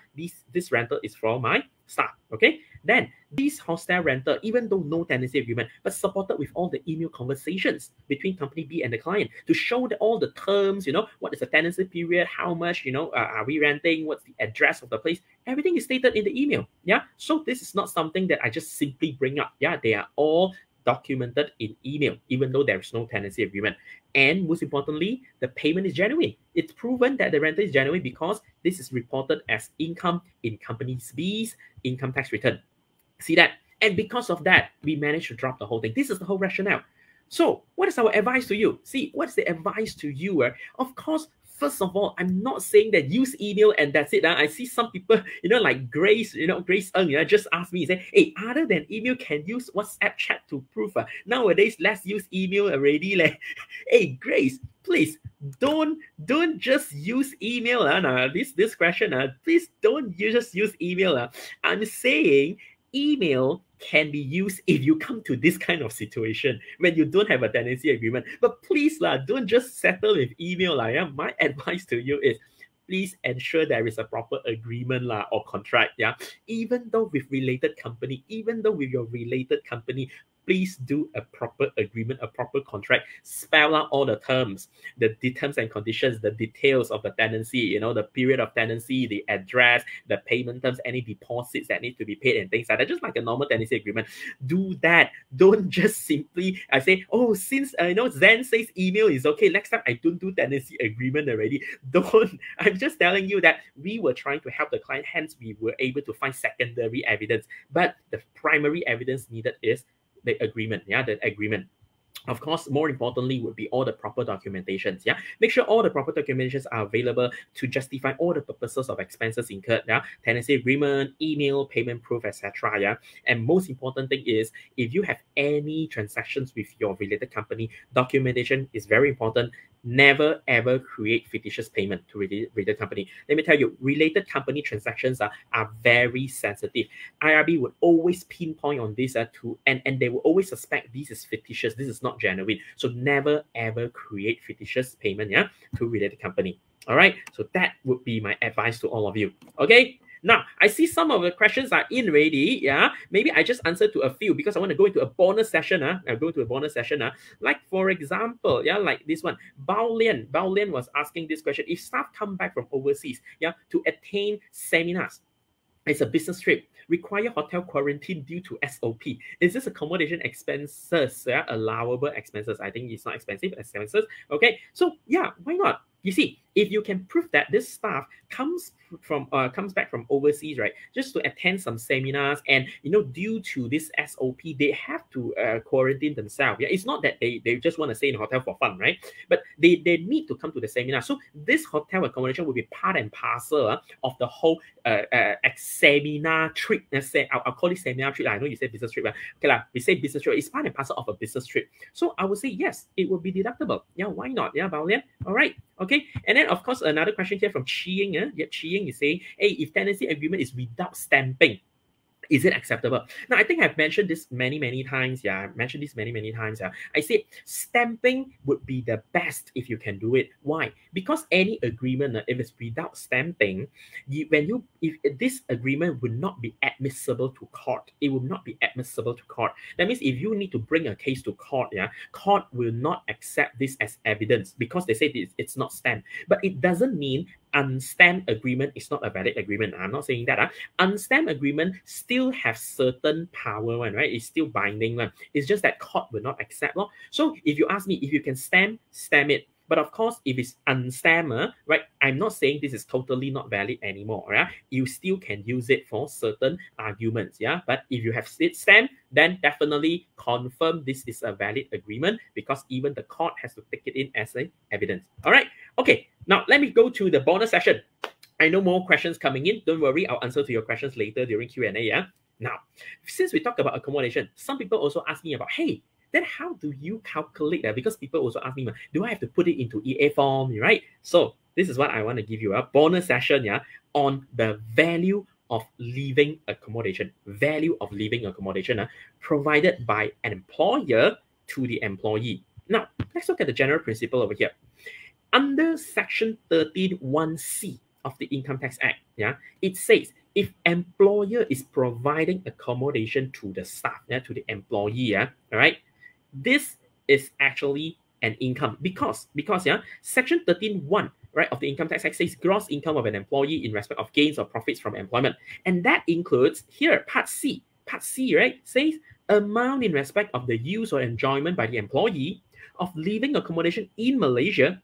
this rental is for my staff. Okay, then this hostel rental, even though no tenancy agreement, but supported with all the email conversations between company B and the client to show that all the terms, what is the tenancy period, how much, are we renting, what's the address of the place, everything is stated in the email. Yeah, so this is not something that I just simply bring up. Yeah, they are all documented in email, even though there is no tenancy agreement. And most importantly, the payment is genuine. It's proven that the rental is genuine because this is reported as income in company B's income tax return. See that? And because of that, we managed to drop the whole thing. This is the whole rationale. So what is our advice to you? See, what's the advice to you? Of course, first of all, I'm not saying that use email and that's it. I see some people, like Grace, Grace Ng, just asked me, say, hey, other than email, can use WhatsApp chat to prove? Nowadays, let's use email already. Hey, Grace, please don't just use email. This question, please don't just use email. I'm saying email can be used if you come to this kind of situation when you don't have a tenancy agreement. But please, don't just settle with email. My advice to you is please ensure there is a proper agreement or contract. Yeah, even though with your related company, please do a proper agreement, a proper contract. Spell out all the terms, the terms and conditions, the details of the tenancy, the period of tenancy, the address, the payment terms, any deposits that need to be paid and things like that. Just like a normal tenancy agreement. Do that. Don't just simply say, oh, since Zen says email is okay, next time I don't do tenancy agreement already. Don't. I'm just telling you that we were trying to help the client, hence we were able to find secondary evidence. But the primary evidence needed is the agreement. Yeah, the agreement. Of course, more importantly would be all the proper documentations. Yeah, make sure all the proper documentations are available to justify all the purposes of expenses incurred. Yeah, tenancy agreement, email, payment proof, etc. Yeah, and most important thing is if you have any transactions with your related company, documentation is very important. Never ever create fictitious payment to related company. Let me tell you, related company transactions are very sensitive. IRB would always pinpoint on this and they will always suspect this is fictitious. This is not genuine. So never ever create fictitious payment to related company. All right. So that would be my advice to all of you. Okay. Now, I see some of the questions are in already. Yeah, maybe I just answer to a few because I want to go into a bonus session. I'll go to a bonus session. Like, for example, like this one. Bao Lian was asking this question. If staff come back from overseas, to attend seminars, it's a business trip, require hotel quarantine due to SOP. Is this accommodation expenses, allowable expenses? I think it's not expensive expenses. Okay, so why not? You see, if you can prove that this staff comes back from overseas, right, just to attend some seminars, and due to this SOP, they have to quarantine themselves. Yeah, it's not that they just want to stay in a hotel for fun, right? But they need to come to the seminar. So this hotel accommodation will be part and parcel of the whole seminar trip. Let's say I'll call it seminar trip. I know you say business trip. Okay, we say business trip. It's part and parcel of a business trip. So I would say yes, it will be deductible. Yeah, why not? Yeah, Bao Lian. All right. Okay, and then of course another question here from Chi Ying. Chi Ying is saying, hey, if tenancy agreement is without stamping, Is it acceptable? Now, I think I've mentioned this many times. Yeah, I've mentioned this many times. Yeah, I said stamping would be the best if you can do it. Why? Because any agreement, if it's without stamping, if this agreement would not be admissible to court, it will not be admissible to court. That means if you need to bring a case to court, yeah, court will not accept this as evidence because they say it's not stamped. But it doesn't mean unstamped agreement is not a valid agreement. I'm not saying that. Unstamped agreement still have certain power one, right? It's still binding one. It's just that court will not accept. So if you ask me if you can stamp it. But of course, if it's unstamped, right, I'm not saying this is totally not valid anymore. Right? You still can use it for certain arguments. Yeah. But if you have it stamped, then definitely confirm this is a valid agreement because even the court has to take it in as a evidence. All right. Okay. Now let me go to the bonus session. I know more questions coming in. Don't worry, I'll answer to your questions later during Q&A. Yeah. Now, since we talk about accommodation, some people also ask me about, hey, then how do you calculate that? Because people also ask me, do I have to put it into EA form, right? So this is what I want to give you a bonus session, yeah, on the value of living accommodation, provided by an employer to the employee. Now, let's look at the general principle over here. Under Section 13(1)(c) of the Income Tax Act, yeah, it says if employer is providing accommodation to the staff, yeah, to the employee, yeah, all right, this is actually an income because yeah, Section 13(1), right, of the Income Tax Act says gross income of an employee in respect of gains or profits from employment, and that includes here Part C, right, says amount in respect of the use or enjoyment by the employee of living accommodation in Malaysia,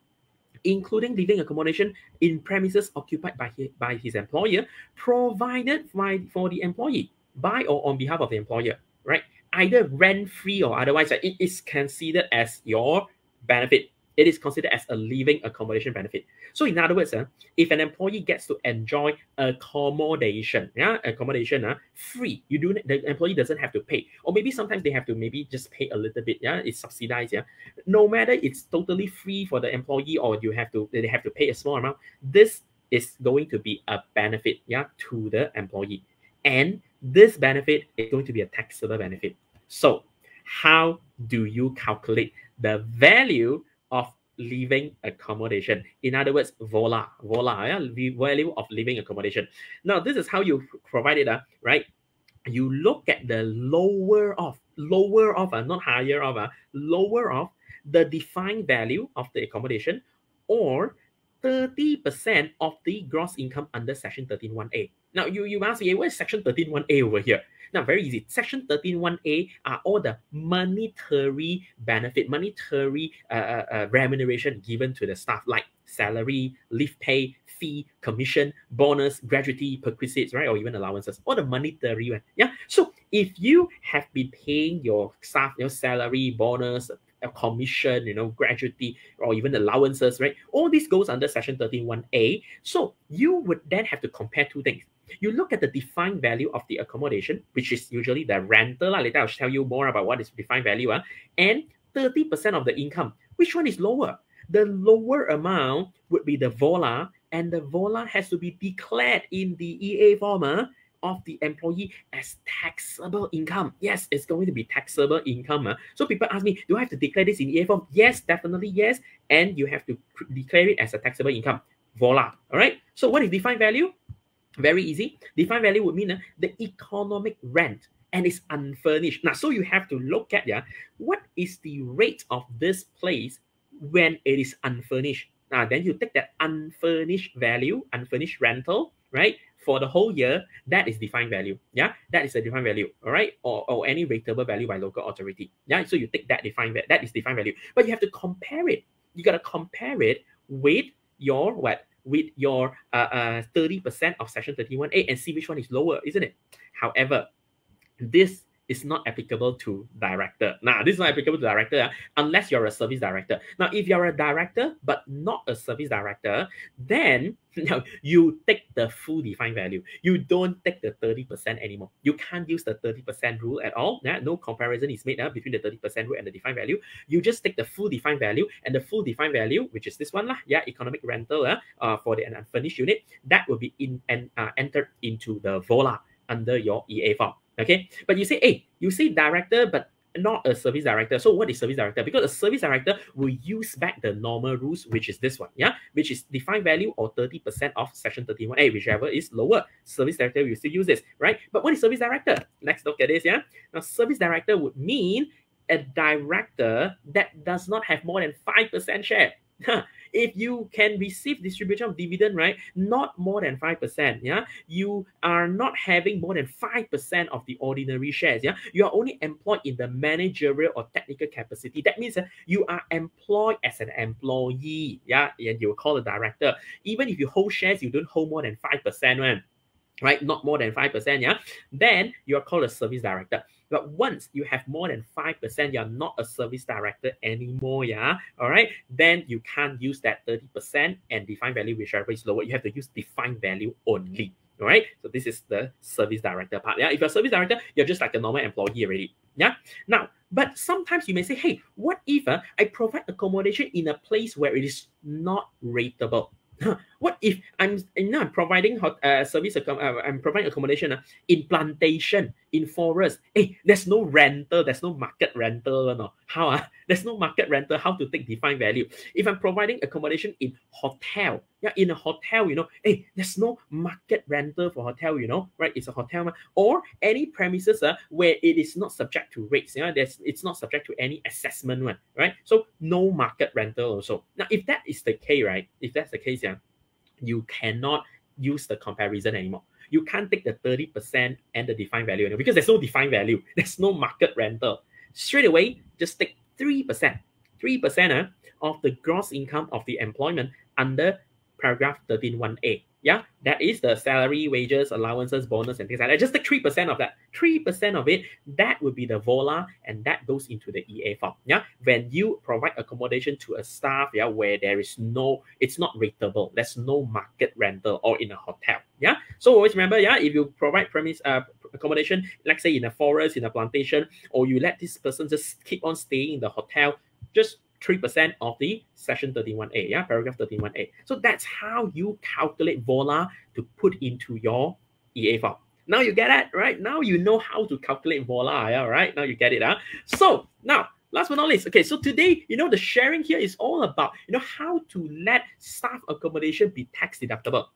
including living accommodation in premises occupied by his employer, provided for the employee by or on behalf of the employer, right? Either rent-free or otherwise, right? It is considered as your benefit. It is considered as a living accommodation benefit. So in other words, if an employee gets to enjoy accommodation, free, the employee doesn't have to pay. Or maybe sometimes they have to maybe just pay a little bit, yeah, it's subsidized, yeah. No matter it's totally free for the employee or they have to pay a small amount, this is going to be a benefit, yeah, to the employee. And this benefit is going to be a taxable benefit. So how do you calculate the value of living accommodation? In other words, VOLA, yeah, the value of living accommodation. Now, this is how you provide it, right? You look at the lower of, not higher of, lower of the defined value of the accommodation, or 30% of the gross income under Section 13(1)(a). Now, you ask me, what is Section 13(1)(a) over here? Now, very easy. Section 13(1)(a) are all the monetary benefit, monetary remuneration given to the staff, like salary, leave pay, fee, commission, bonus, gratuity, perquisites, right, or even allowances, all the monetary one. Yeah. So if you have been paying your staff, salary, bonus, a commission, gratuity, or even allowances, right? All this goes under Section 13(1)(a). So you would then have to compare two things. You look at the defined value of the accommodation, which is usually the rental. Later I'll tell you more about what is defined value, and 30% of the income. Which one is lower? The lower amount would be the VOLA, and the VOLA has to be declared in the EA form of the employee as taxable income. Yes, it's going to be taxable income. So people ask me, do I have to declare this in EA form? Yes, definitely yes. And you have to declare it as a taxable income. Voila. All right. So what is defined value? Very easy. Defined value would mean the economic rent, and it's unfurnished. Now, so you have to look at what is the rate of this place when it is unfurnished. Now, then you take that unfurnished value, unfurnished rental, right, for the whole year. That is defined value. Yeah, that is a defined value. All right, or any rateable value by local authority. Yeah, so you take that that is defined value, but you have to compare it. You gotta compare it with your what? With your 30% of Section 13(1)(a) and see which one is lower, isn't it? However, this is not applicable to director. Now, this is not applicable to director unless you're a service director. Now, if you're a director but not a service director, then you take the full defined value. You don't take the 30% anymore. You can't use the 30% rule at all. No comparison is made between the 30% rule and the defined value. You just take the full defined value, and the full defined value, which is this one, economic rental for the unfurnished unit, that will be entered into the VOLA. under your EA form. Okay, but you say, hey, you say director, but not a service director. So what is service director? Because a service director will use back the normal rules, which is this one, yeah, which is defined value or 30% of section 31A, whichever is lower. Service director will still use this, right? But what is service director? Let's look at this, yeah. Now, service director would mean a director that does not have more than 5% share. If you can receive distribution of dividend, right, not more than 5%, yeah, you are not having more than 5% of the ordinary shares, yeah, you are only employed in the managerial or technical capacity. That means you are employed as an employee, yeah, and you will call a director. Even if you hold shares, you don't hold more than 5%, right, not more than 5%, yeah, then you are called a service director. But once you have more than 5%, you're not a service director anymore, yeah, all right, then you can't use that 30% and defined value, whichever is lower. You have to use defined value only, all right? So this is the service director part, yeah. If you're a service director, you're just like a normal employee already, yeah. Now, but sometimes you may say, hey, what if I provide accommodation in a place where it is not rateable? What if I'm providing service? I'm providing accommodation in plantation, in forest. Hey, there's no rental, there's no market rental. No, how? There's no market rental. How to take defined value? If I'm providing accommodation in hotel, yeah, in a hotel, hey, there's no market rental for hotel, right? It's a hotel, or any premises where it is not subject to rates. Yeah, it's not subject to any assessment one, right? So no market rental also. Now, if that is the case, right? If that's the case, yeah, you cannot use the comparison anymore. You can't take the 30% and the defined value anymore because there's no defined value. There's no market rental. Straight away, just take 3%. 3% of the gross income of the employment under paragraph 13(1)(a). Yeah, that is the salary, wages, allowances, bonus, and things like that. Just take 3% of that. 3% of it, that would be the VOLA, and that goes into the EA form. Yeah, when you provide accommodation to a staff, yeah, where there is no, it's not rateable. There's no market rental or in a hotel. Yeah, so always remember, yeah, if you provide accommodation, let's say in a forest, in a plantation, or you let this person just keep on staying in the hotel, just 3% of the section 31A, yeah, paragraph 31A. So that's how you calculate VOLA to put into your EA form. Now you get it, right? Now you know how to calculate VOLA, yeah, right? Now you get it, huh? So now, last but not least, okay, so today, the sharing here is all about, how to let staff accommodation be tax deductible.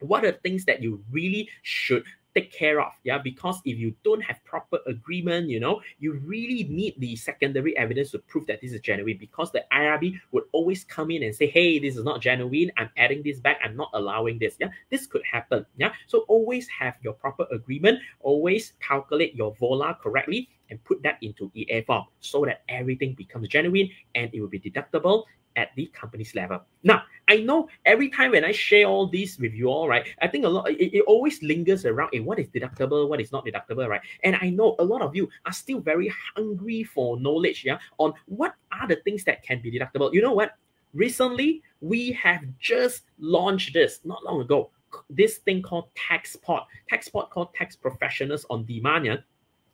What are the things that you really should take care of, yeah, because if you don't have proper agreement, you really need the secondary evidence to prove that this is genuine, because the IRB would always come in and say, hey, this is not genuine, I'm adding this back, I'm not allowing this, yeah, this could happen, yeah. So always have your proper agreement, always calculate your VOLA correctly and put that into EA form so that everything becomes genuine and it will be deductible at the company's level. Now, I know every time when I share all these with you all, right, I think a lot, it always lingers around in what is deductible, what is not deductible, right? And I know a lot of you are still very hungry for knowledge, yeah, on what are the things that can be deductible. You know what? Recently, we have just launched this not long ago, this thing called TaxPod. TaxPod called Tax Professionals on Demand, yeah,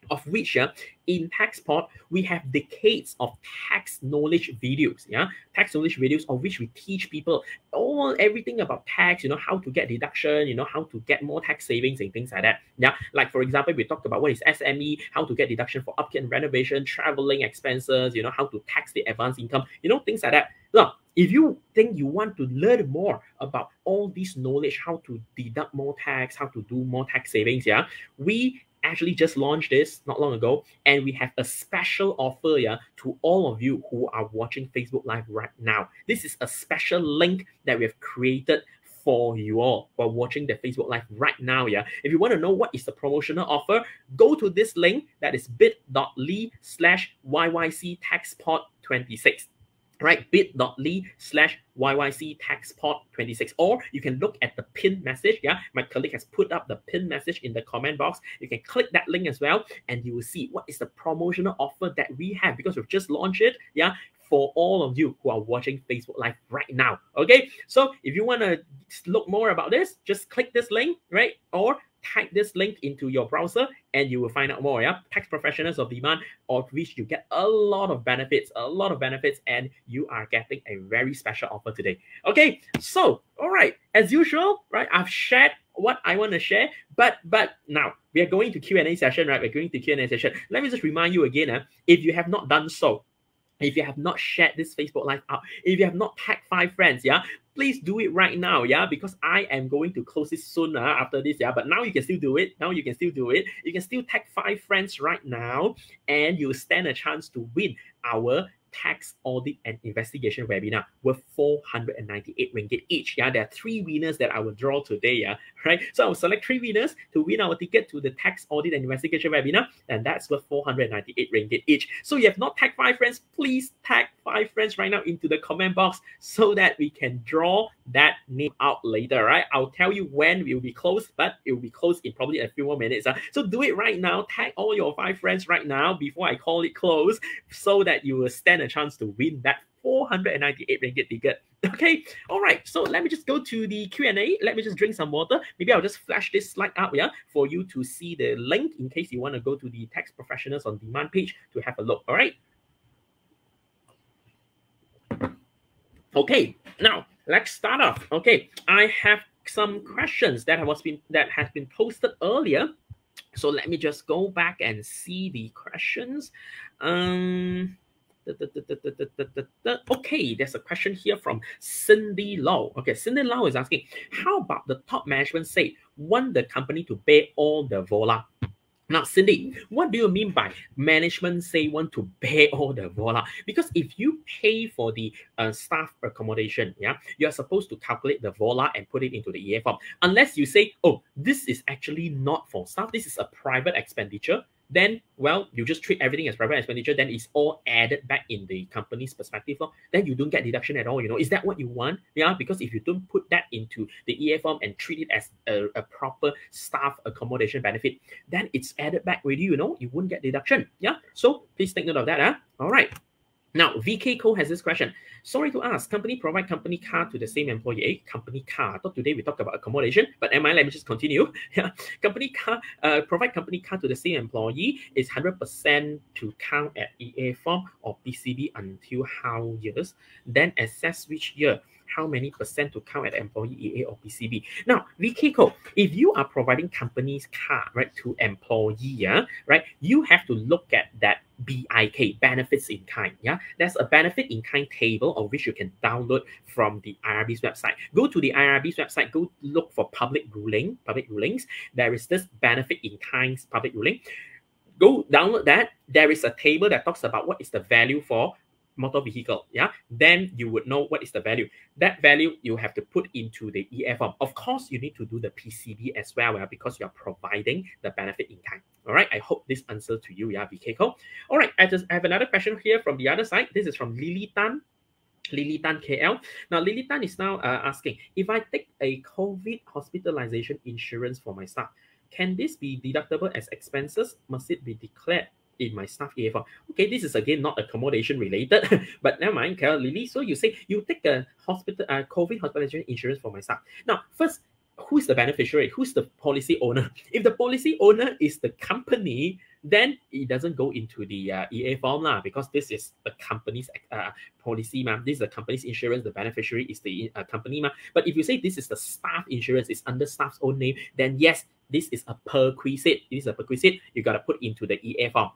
of which in TaxPod, we have decades of tax knowledge videos, yeah, tax knowledge videos of which we teach people everything about tax, how to get deduction, how to get more tax savings and things like that, yeah. Like, for example, we talked about what is SME, how to get deduction for upkeep and renovation, traveling expenses, how to tax the advance income, things like that. Now, if you think you want to learn more about all this knowledge, how to deduct more tax, how to do more tax savings, yeah, we actually just launched this not long ago, and we have a special offer, yeah, to all of you who are watching Facebook Live right now. This is a special link that we have created for you all while watching the Facebook Live right now, yeah. If you want to know what is the promotional offer, go to this link, that is bit.ly/YYC TaxPod 26. Right, bit.ly/YYC TaxPod 26, or you can look at the pinned message. Yeah, my colleague has put up the pinned message in the comment box. You can click that link as well, and you will see what is the promotional offer that we have, because we've just launched it. Yeah, for all of you who are watching Facebook Live right now. Okay, so if you want to look more about this, just click this link, right, or type this link into your browser and you will find out more, yeah. Tax Professionals of Demand, of which you get a lot of benefits, and you are getting a very special offer today. Okay, so, all right, as usual, right, I've shared what I want to share. But now we are going to Q&A session, right? We're going to Q&A session. Let me just remind you again, if you have not done so, if you have not shared this Facebook Live out, if you have not tagged 5 friends, yeah, please do it right now, yeah, because I am going to close it soon after this, yeah, but now you can still do it. Now you can still do it. You can still tag 5 friends right now, and you stand a chance to win our tax audit and investigation webinar worth 498 ringgit each. Yeah, there are 3 winners that I will draw today. Yeah, right. So I'll select 3 winners to win our ticket to the tax audit and investigation webinar, and that's worth 498 ringgit each. So you have not tagged 5 friends, please tag 5 friends right now into the comment box so that we can draw that name out later. Right? I'll tell you when we will be closed, but it will be closed in probably a few more minutes. So do it right now. Tag all your 5 friends right now before I call it close, so that you will stand a chance to win that 498 ringgit ticket. Okay, all right, so let me just go to the Q&A. Let me just drink some water. Maybe I'll just flash this slide out, yeah, for you to see the link in case you want to go to the Tax Professionals on Demand page to have a look. All right. Okay, now let's start off. Okay, I have some questions that has been posted earlier. So let me just go back and see the questions. Okay, there's a question here from Cindy Lau. Okay, Cindy Lau is asking, how about the top management say want the company to pay all the VOLA? Now, Cindy, what do you mean by management say want to pay all the VOLA? Because if you pay for the staff accommodation, yeah, you're supposed to calculate the VOLA and put it into the EA form. Unless you say, oh, this is actually not for staff, this is a private expenditure, then, well, you just treat everything as private expenditure, then it's all added back in the company's perspective. Then you don't get deduction at all, Is that what you want? Yeah, because if you don't put that into the EA form and treat it as a proper staff accommodation benefit, then it's added back with you, You won't get deduction. Yeah, so please take note of that. All right. Now, VK Co has this question. Sorry to ask, company provide company car to the same employee. Company car. I thought today we talked about accommodation, but let me just continue. Yeah, company car, provide company car to the same employee is 100% to count at EA form or PCB until how years? Then assess which year. How many percent to count at employee EA or PCB? Now, VK Co, if you are providing company's car, right, to employee, yeah, right, you have to look at that BIK, benefits in kind. Yeah, there's a benefit in kind table of which you can download from the IRB's website. Go to the IRB's website, go look for public rulings. There is this benefit in kind public ruling. Go download that. There is a table that talks about what is the value for motor vehicle, yeah, then you would know what is the value. That value you have to put into the EF form. Of course, you need to do the PCB as well, because you are providing the benefit in kind. All right, I hope this answer to you, yeah, VK. All right, I have another question here from the other side. This is from Lily Tan KL. Now, Lily Tan is now asking, if I take a COVID hospitalization insurance for my staff, can this be deductible as expenses? Must it be declared in my staff EA form? Okay, this is again not accommodation related, but never mind, Lily. So you say you take the COVID hospitalization insurance for my staff. Now, first, who's the beneficiary? Who's the policy owner? If the policy owner is the company, then it doesn't go into the EA form because this is the company's policy, this is the company's insurance. The beneficiary is the company, But if you say this is the staff insurance, it's under staff's own name, then yes, this is a perquisite. This is a perquisite. You gotta put into the EA form,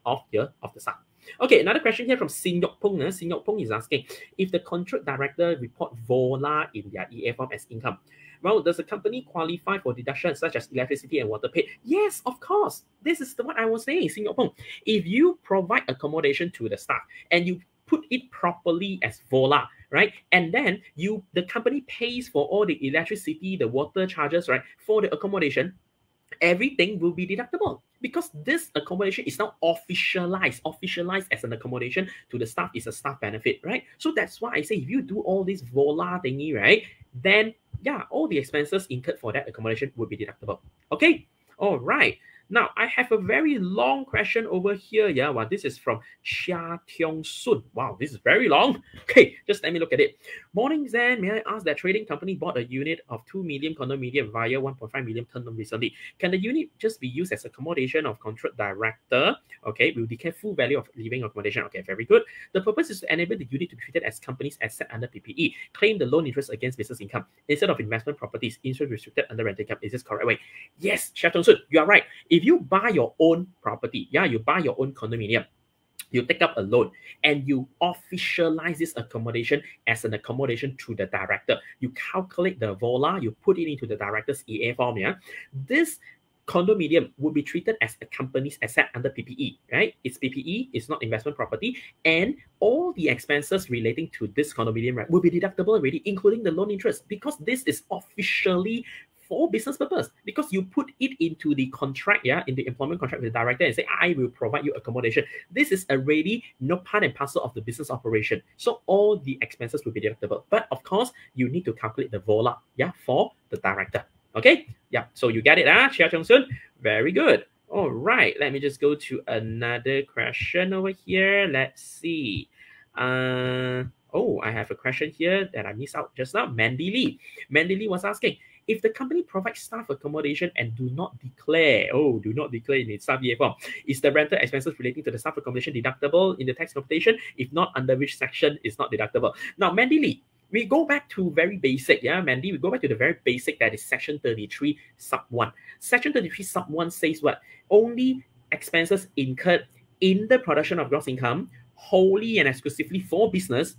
of the staff. Okay, another question here from Sin Yok Pong. Sin Yok Pong is asking, if the contract director report VOLA in their EA form as income, well, does the company qualify for deductions such as electricity and water paid? Yes, of course. This is what I was saying, Sin Yok Pong. If you provide accommodation to the staff and you put it properly as VOLA, right? And then the company pays for all the electricity, the water charges, right? For the accommodation, everything will be deductible because this accommodation is now officialized as an accommodation to the staff. Is a staff benefit, right? So that's why I say if you do all this VOLA thingy, right, then yeah, all the expenses incurred for that accommodation will be deductible. Okay, all right. Now, I have a very long question over here. Yeah, wow, this is from Chia Tiong Sun. Wow, this is very long. Okay, just let me look at it. Morning, Zen. May I ask that trading company bought a unit of 2 million condominium via 1.5 million term loan recently? Can the unit just be used as accommodation of contract director? Okay, will declare full value of living accommodation. Okay, very good. The purpose is to enable the unit to be treated as company's asset under PPE. Claim the loan interest against business income instead of investment properties. Interest restricted under rental income. Is this correct way? Yes, Chia Tiong Sun, you are right. If you buy your own property, yeah, you buy your own condominium, you take up a loan and you officialize this accommodation as an accommodation to the director. You calculate the VOLA, you put it into the director's EA form. Yeah, this condominium would be treated as a company's asset under PPE, right? It's PPE, it's not investment property, and all the expenses relating to this condominium, right, will be deductible already, including the loan interest, because this is officially for business purpose, because you put it into the contract, yeah, in the employment contract with the director and say, I will provide you accommodation. This is already part and parcel of the business operation. So all the expenses will be deductible. But of course, you need to calculate the VOLA, yeah, for the director. Okay, yeah, so you get it, Chia Tiong Sun? Very good. All right, let me just go to another question over here. Let's see. Oh, I have a question here that I missed out just now. Mandy Lee. Mandy Lee was asking, if the company provides staff accommodation and do not declare in its staff EA form, is the rental expenses relating to the staff accommodation deductible in the tax computation? If not, under which section is not deductible? Now, Mandy Lee, we go back to very basic, yeah, Mandy, we go back to the very basic, that is section 33 sub 1. Section 33 sub 1 says what? Only expenses incurred in the production of gross income, wholly and exclusively for business,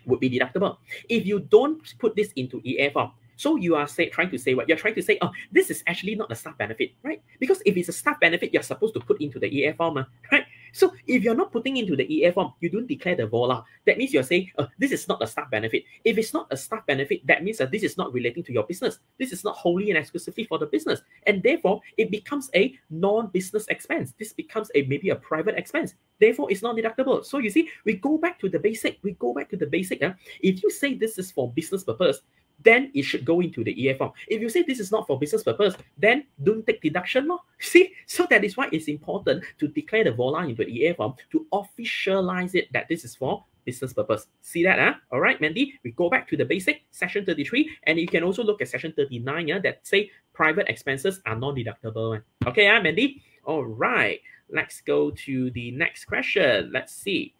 would be deductible. If you don't put this into EA form, so you are trying to say what? You're trying to say, oh, this is actually not a staff benefit, right? Because if it's a staff benefit, you're supposed to put into the EA form, right? So if you're not putting into the EA form, you don't declare the VOLA. That means you're saying, this is not a staff benefit. If it's not a staff benefit, that means that this is not relating to your business. This is not wholly and exclusively for the business. And therefore, it becomes a non-business expense. This becomes maybe a private expense. Therefore, it's not deductible. So you see, we go back to the basic. If you say this is for business purpose, then it should go into the EA form. If you say this is not for business purpose, then don't take deduction. See, so that is why it's important to declare the VOLA into the EA form to officialize it that this is for business purpose. See that? All right, Mandy, we go back to the basic, section 33, and you can also look at section 39 that say private expenses are non-deductible. Okay, Mandy? All right, let's go to the next question. Let's see.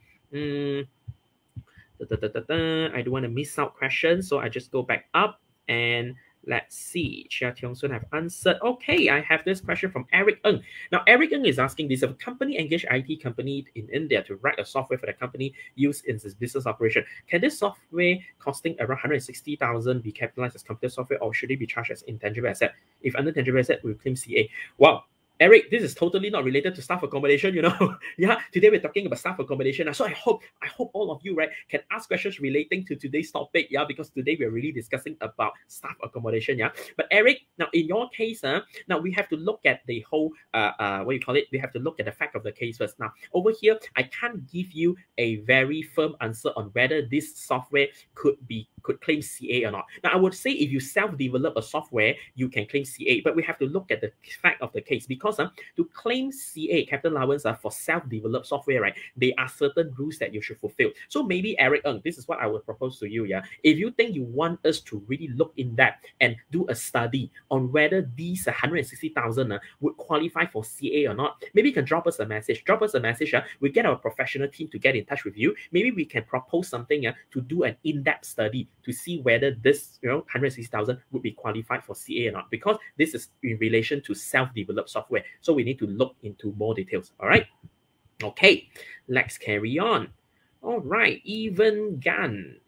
I don't want to miss out questions, so I just go back up and let's see. Chia Tiong Sun have answered. Okay, I have this question from Eric Ng. Now, Eric Ng is asking this: if a company engaged IT company in India to write a software for the company used in its business operation, can this software costing around 160,000 be capitalized as computer software, or should it be charged as intangible asset? If under tangible asset, we'll claim CA. Wow. Eric, this is totally not related to staff accommodation, Yeah, today we're talking about staff accommodation. So I hope all of you, right, can ask questions relating to today's topic, yeah, because today we're really discussing about staff accommodation, yeah. But Eric, now in your case, now we have to look at the whole, we have to look at the fact of the case first. Now, over here, I can't give you a very firm answer on whether this software could claim CA or not. Now, I would say if you self-develop a software, you can claim CA, but we have to look at the fact of the case, because to claim CA, capital allowance, for self-developed software, right, there are certain rules that you should fulfill. So maybe, Eric Ng, this is what I would propose to you, yeah. If you think you want us to really look in depth and do a study on whether these 160,000 would qualify for CA or not, maybe you can drop us a message. We get our professional team to get in touch with you. Maybe we can propose something to do an in-depth study to see whether this 160,000 would be qualified for CA or not, because this is in relation to self-developed software. So we need to look into more details. All right. Okay, let's carry on. All right, Even Gun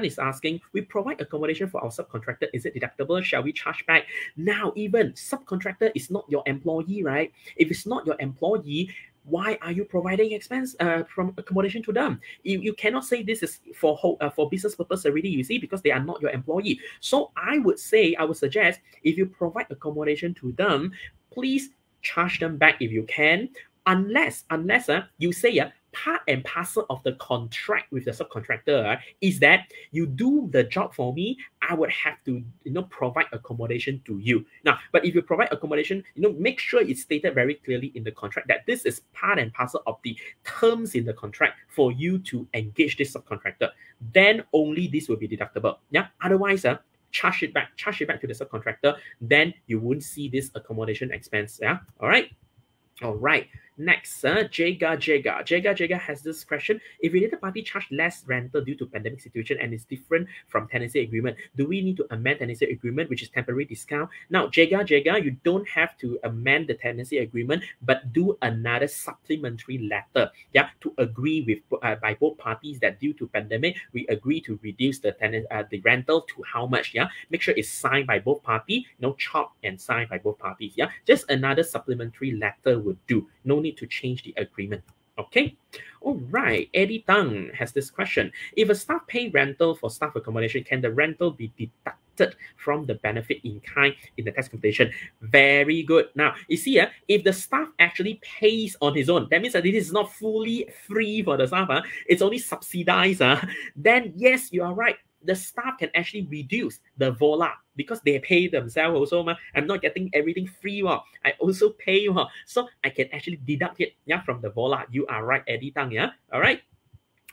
is asking, we provide accommodation for our subcontractor. Is it deductible? Shall we charge back? Now, even subcontractor is not your employee, right? If it's not your employee, why are you providing expense from accommodation to them? You cannot say this is for business purpose already, you see, because they are not your employee. So I would suggest, if you provide accommodation to them, please charge them back if you can, unless you say, part and parcel of the contract with the subcontractor is that you do the job for me, I would have to, provide accommodation to you. Now, but if you provide accommodation, make sure it's stated very clearly in the contract that this is part and parcel of the terms in the contract for you to engage this subcontractor. Then only this will be deductible. Yeah. Otherwise, charge it back to the subcontractor. Then you won't see this accommodation expense. Yeah. All right. All right. Next, Jega has this question. If related party charge less rental due to pandemic situation and is different from tenancy agreement, do we need to amend tenancy agreement, which is temporary discount? Now, Jega, you don't have to amend the tenancy agreement, but do another supplementary letter, to agree with by both parties that due to pandemic, we agree to reduce the the rental to how much, Make sure it's signed by both parties, chopped and signed by both parties, Just another supplementary letter would do. No need to change the agreement. Okay. All right. Eddie Tang has this question. If a staff pay rental for staff accommodation, can the rental be deducted from the benefit in kind in the tax computation? Very good. Now, you see, if the staff actually pays on his own, that means that it is not fully free for the staff. It's only subsidized. Then yes, you are right. The staff can actually reduce the VOLA because they pay themselves also. I'm not getting everything free. I also pay. So I can actually deduct it from the VOLA. You are right, Eddie Tang. All right.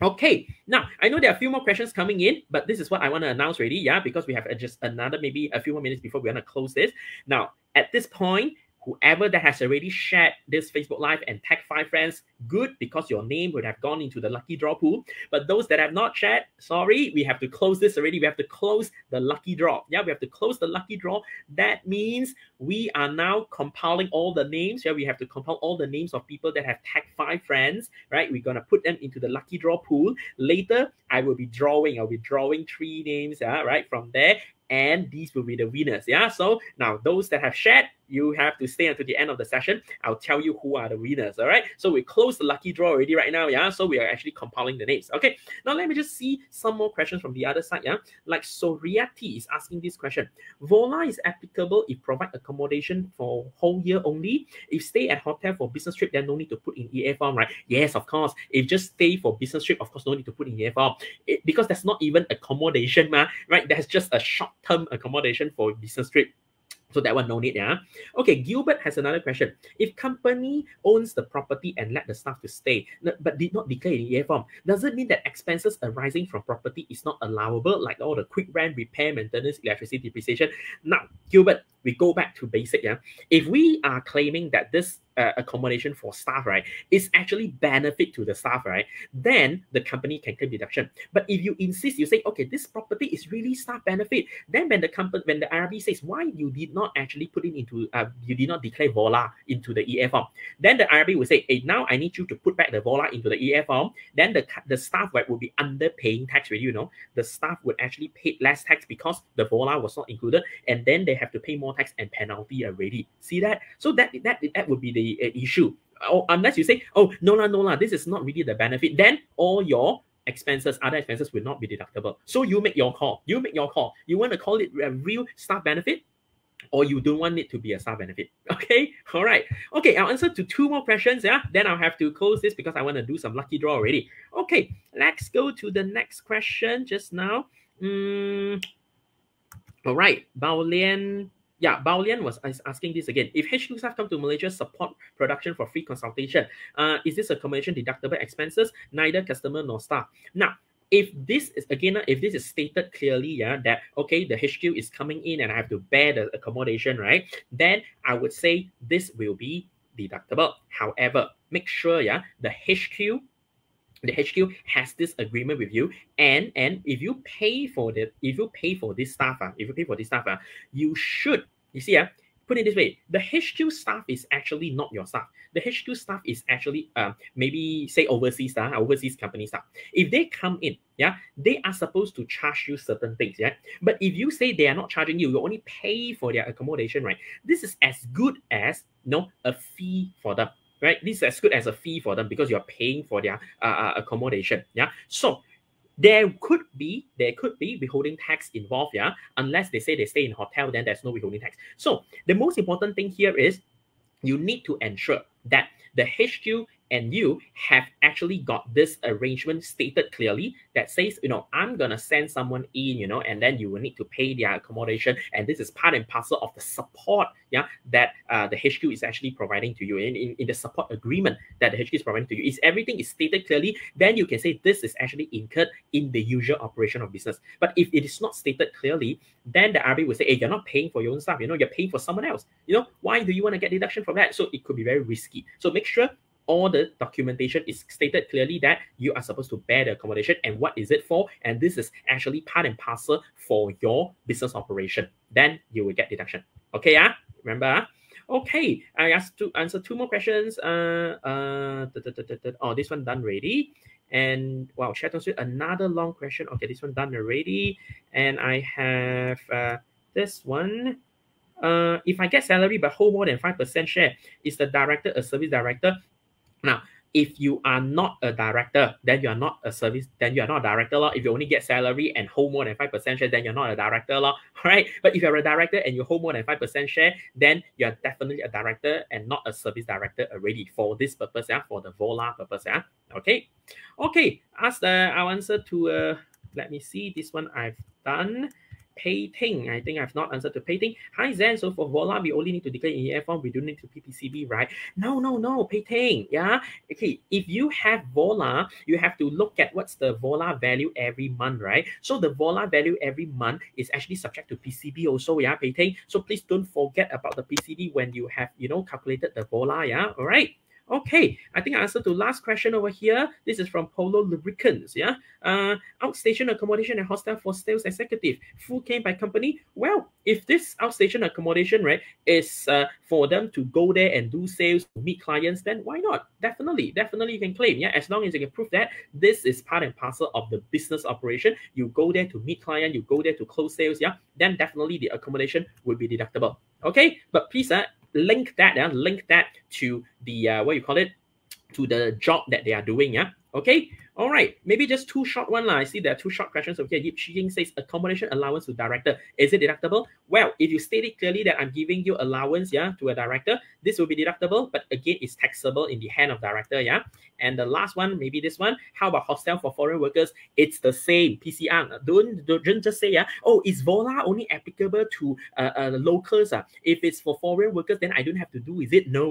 Okay. Now, I know there are a few more questions coming in, but this is what I want to announce already. Because we have just another maybe a few more minutes before we want to close this. Now, at this point, whoever that has already shared this Facebook Live and tag 5 friends, good, because your name would have gone into the lucky draw pool. But those that have not shared, sorry, we have to close this already. We have to close the lucky draw. We have to close the lucky draw. That means we are now compiling all the names. We have to compile all the names of people that have tagged 5 friends, right? We're going to put them into the lucky draw pool. Later, I'll be drawing 3 names, right, from there. And these will be the winners. So now those that have shared, you have to stay until the end of the session. I'll tell you who are the winners. All right. So we close the lucky draw already right now. So we are actually compiling the names. Okay. Now let me just see some more questions from the other side. Like Soriati is asking this question. VOLA is applicable if provide accommodation for whole year only. If stay at hotel for business trip, then no need to put in EA form, right? Yes, of course. If just stay for business trip, of course, no need to put in EA form. Because that's not even accommodation, right? That's just a short-term accommodation for business trip. So that one no need. Okay, Gilbert has another question. If company owns the property and let the staff to stay, but did not declare in EA form, does it mean that expenses arising from property is not allowable, like all the quick rent, repair, maintenance, electricity, depreciation? Now, Gilbert, we go back to basic. If we are claiming that this accommodation for staff, right, is actually benefit to the staff, right, then the company can claim deduction. But if you insist, you say, okay, this property is really staff benefit, then when the IRB says why you did not actually put it into, you did not declare VOLA into the EF form, then the IRB will say, hey, now I need you to put back the VOLA into the EF form. Then the staff, right, will be underpaying tax already. The staff would actually pay less tax because the VOLA was not included, and then they have to pay more tax and penalty already. See that? So that would be the issue. Unless you say, oh, no, this is not really the benefit, then all your other expenses will not be deductible. So you make your call. You want to call it a real staff benefit, or you don't want it to be a staff benefit. Okay, all right. Okay, I'll answer to 2 more questions. Then I'll have to close this because I want to do some lucky draw already. Okay, let's go to the next question just now. All right, Baolian. Baolian was asking this again. If HQ staff come to Malaysia support production for free consultation, is this accommodation deductible expenses? Neither customer nor staff. Now, if this is stated clearly, that okay, the HQ is coming in and I have to bear the accommodation, right? Then I would say this will be deductible. However, make sure the HQ has this agreement with you, and if you pay for this staff, you should, you see, put it this way, the HQ staff is actually not your staff. The HQ staff is actually maybe say overseas company staff. If they come in, they are supposed to charge you certain things, But if you say they are not charging you, you only pay for their accommodation, right? This is as good as a fee for them. Right, this is as good as a fee for them because you're paying for their accommodation. So there could be withholding tax involved. Unless they say they stay in hotel, then there's no withholding tax. So the most important thing here is you need to ensure that the HQ and you have actually got this arrangement stated clearly that says, I'm going to send someone in, and then you will need to pay their accommodation. And this is part and parcel of the support, that the HQ is actually providing to you in the support agreement that the HQ is providing to you. If everything is stated clearly, then you can say this is actually incurred in the usual operation of business. But if it is not stated clearly, then the RB will say, hey, you're not paying for your own stuff, you're paying for someone else. Why do you want to get deduction from that? So it could be very risky. So make sure all the documentation is stated clearly that you are supposed to bear the accommodation and what is it for, and this is actually part and parcel for your business operation. Then you will get deduction. Okay, remember? Okay, I asked to answer 2 more questions. Oh, this one done already. And wow, chat on another long question. Okay, this one done already. And I have this one. If I get salary but hold more than 5% share, is the director a service director? Now, if you are not a director, then you are not a service, then you are not a director. If you only get salary and hold more than 5% share, then you're not a director. All right. But if you're a director and you hold more than 5% share, then you're definitely a director and not a service director already for this purpose, for the VOLA purpose. Okay. Okay. I'll answer to let me see. This one I've done. Pei Ting. I think I've not answered to Pei Ting. Hi Zen. So for VOLA, we only need to declare in EF form. We don't need to PPCB, right? No, Pei Ting. Yeah. Okay. If you have VOLA, you have to look at what's the VOLA value every month, right? So the VOLA value every month is actually subject to PCB also, Pei Ting. So please don't forget about the PCB when you have, calculated the VOLA, all right? Okay, I think I answered the last question over here. This is from Polo Lubricants, outstation accommodation and hostel for sales executive, full claim by company. Well, if this outstation accommodation, right, is for them to go there and do sales, meet clients, then why not? Definitely you can claim, as long as you can prove that this is part and parcel of the business operation. You go there to meet client, you go there to close sales, then definitely the accommodation will be deductible. Okay, but please link that to the to the job that they are doing. Okay, all right, maybe just 2 short one. I see there are 2 short questions over here. Yip Shing says accommodation allowance to director, is it deductible? Well, if you state it clearly that I'm giving you allowance to a director, this will be deductible, but again it's taxable in the hand of director. And the last one, maybe this one, how about hostel for foreign workers? It's the same. PCR. Don't just say oh, is VOLA only applicable to locals? If it's for foreign workers, then I don't have to do, is it? No.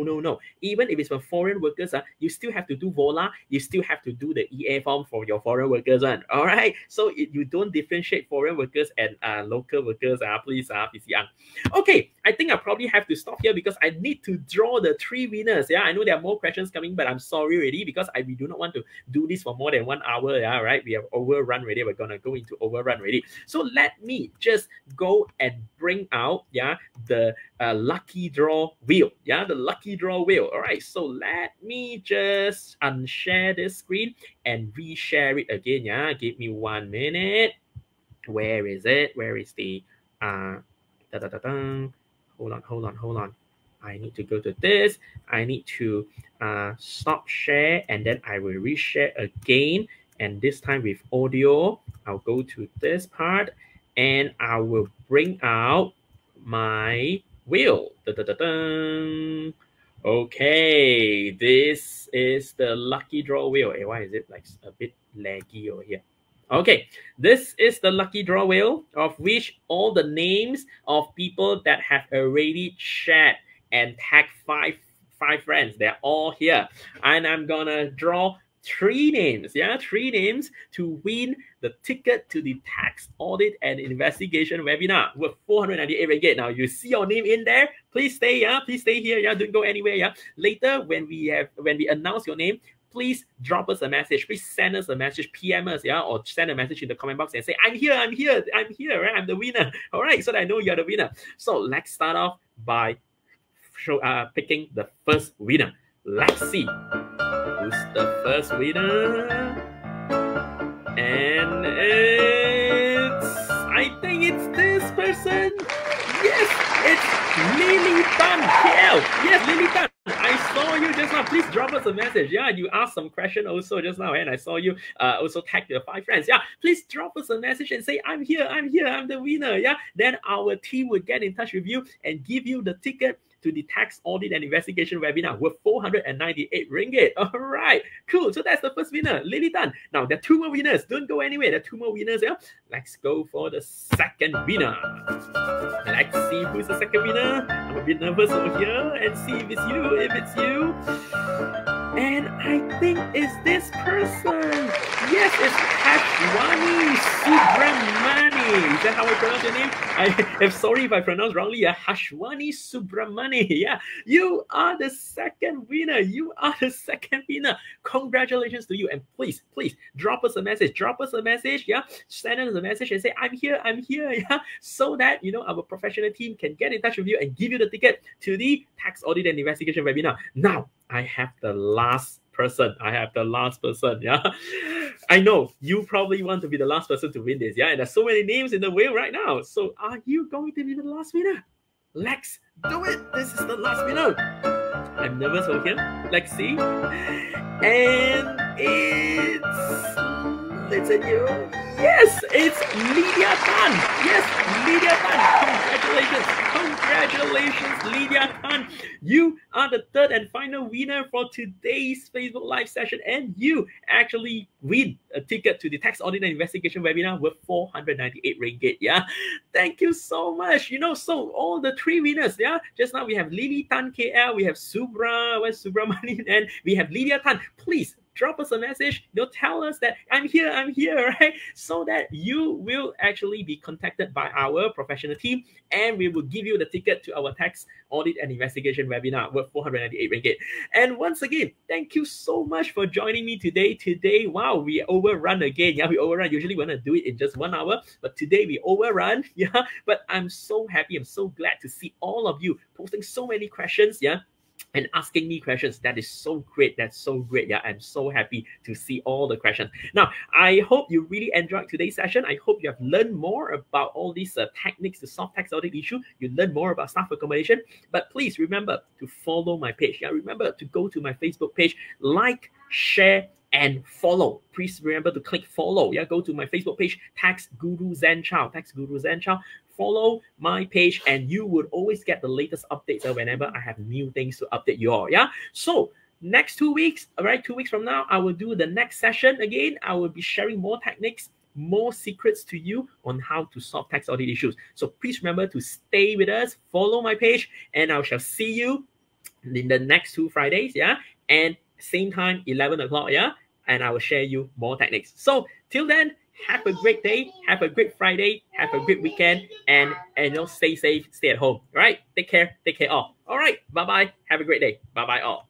Even if it's for foreign workers, you still have to do VOLA, you still have to do the EA form for your foreign workers. All right, so you don't differentiate foreign workers and local workers. Please, PCR. Okay, I think I probably have to stop here because I need to draw the 3 winners. I know there are more questions coming, but I'm sorry already because we do not want to do this for more than 1 hour. Right, we have overrun already. We're gonna go into overrun already. So let me just go and bring out the lucky draw wheel. The lucky draw wheel. All right, so let me just unshare this screen and reshare it again. Give me 1 minute. Where is it? Where is the hold on. I need to go to this. I need to stop share and then I will reshare again, and this time with audio. I'll go to this part and I will bring out my wheel. Okay, this is the lucky draw wheel. Why is it like a bit laggy over here? Okay, this is the lucky draw wheel, of which all the names of people that have already shared and tagged five friends, they're all here. And I'm gonna draw 3 names, 3 names to win the ticket to the tax audit and investigation webinar with 498 ringgit. Now you see your name in there, please stay, please stay here, don't go anywhere. Later when we announce your name, please drop us a message. Please send us a message, PM us, or send a message in the comment box and say, I'm here, right? I'm the winner. All right, so that I know you're the winner. So let's start off by picking the first winner. Let's see who's the first winner. And I think it's this person. Yes, it's Lily Tan KL. Yes, Lily Tan. I saw you just now. Please drop us a message. You asked some question also just now, and I saw you also tag your 5 friends. Please drop us a message and say, I'm here, I'm the winner. Then our team will get in touch with you and give you the ticket to the tax audit and investigation webinar worth 498 ringgit. All right, cool. So that's the first winner, Lily Tan. Now there are two more winners. Don't go anywhere. There are two more winners. Yeah, let's go for the second winner. Let's see who's the second winner. I'm a bit nervous over here and see if it's you. If it's you. And I think it's this person. Yes, it's Hashwani Subramani. Is that how I pronounce your name? I'm sorry if I pronounce wrongly. Hashwani Subramani. Yeah, you are the second winner. You are the second winner. Congratulations to you. And please, drop us a message. Drop us a message. Yeah, send us a message and say, I'm here. Yeah, so that, you know, our professional team can get in touch with you and give you the ticket to the tax audit and investigation webinar. Now, I have the last person. Yeah. I know you probably want to be the last person to win this. Yeah. And there's so many names in the wheel right now. So are you going to be the last winner? Let's do it. This is the last winner. I'm nervous over here. Let's see. And it's a you. Yes, it's Lydia Tan. Yes, Lydia Tan. Congratulations, Lydia Tan. You are the third and final winner for today's Facebook Live session, and you actually win a ticket to the tax audit and investigation webinar worth 498 ringgit. Yeah, thank you so much. You know, so all the three winners. Yeah, just now we have Lily Tan KL, we have Subramani, and we have Lydia Tan. Please drop us a message. They'll tell us that I'm here, right? So that you will actually be contacted by our professional team, and we will give you the ticket to our tax audit and investigation webinar worth 498 ringgit. And once again, thank you so much for joining me today. Wow, we overrun again. Yeah, we overrun. Usually we want to do it in just 1 hour, but today we overrun. Yeah, but I'm so happy. I'm so glad to see all of you posting so many questions. Yeah, and asking me questions. That is so great. That's so great. Yeah, I'm so happy to see all the questions. Now, I hope you really enjoyed today's session. I hope you have learned more about all these techniques to solve tax audit issue. You learned more about staff accommodation. But please remember to follow my page. Yeah, remember to go to my Facebook page, like, share, and follow. Please remember to click follow. Yeah, go to my Facebook page, Tax Guru Zen Chow. Follow my page, and you would always get the latest updates whenever I have new things to update you all. Yeah. So next 2 weeks, all right, 2 weeks from now, I will do the next session again. I will be sharing more techniques, more secrets to you on how to solve tax audit issues. So please remember to stay with us, follow my page, and I shall see you in the next 2 Fridays. Yeah. And same time, 11 o'clock. Yeah. And I will share you more techniques. So till then, have a great day, have a great Friday, have a great weekend, and you know, stay safe, stay at home. All right, take care all. All right, bye-bye, have a great day, bye-bye all.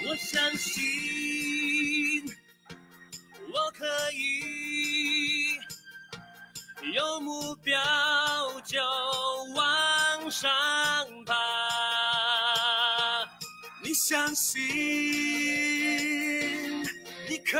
我相信我可以，有目标就往上爬。你相信你可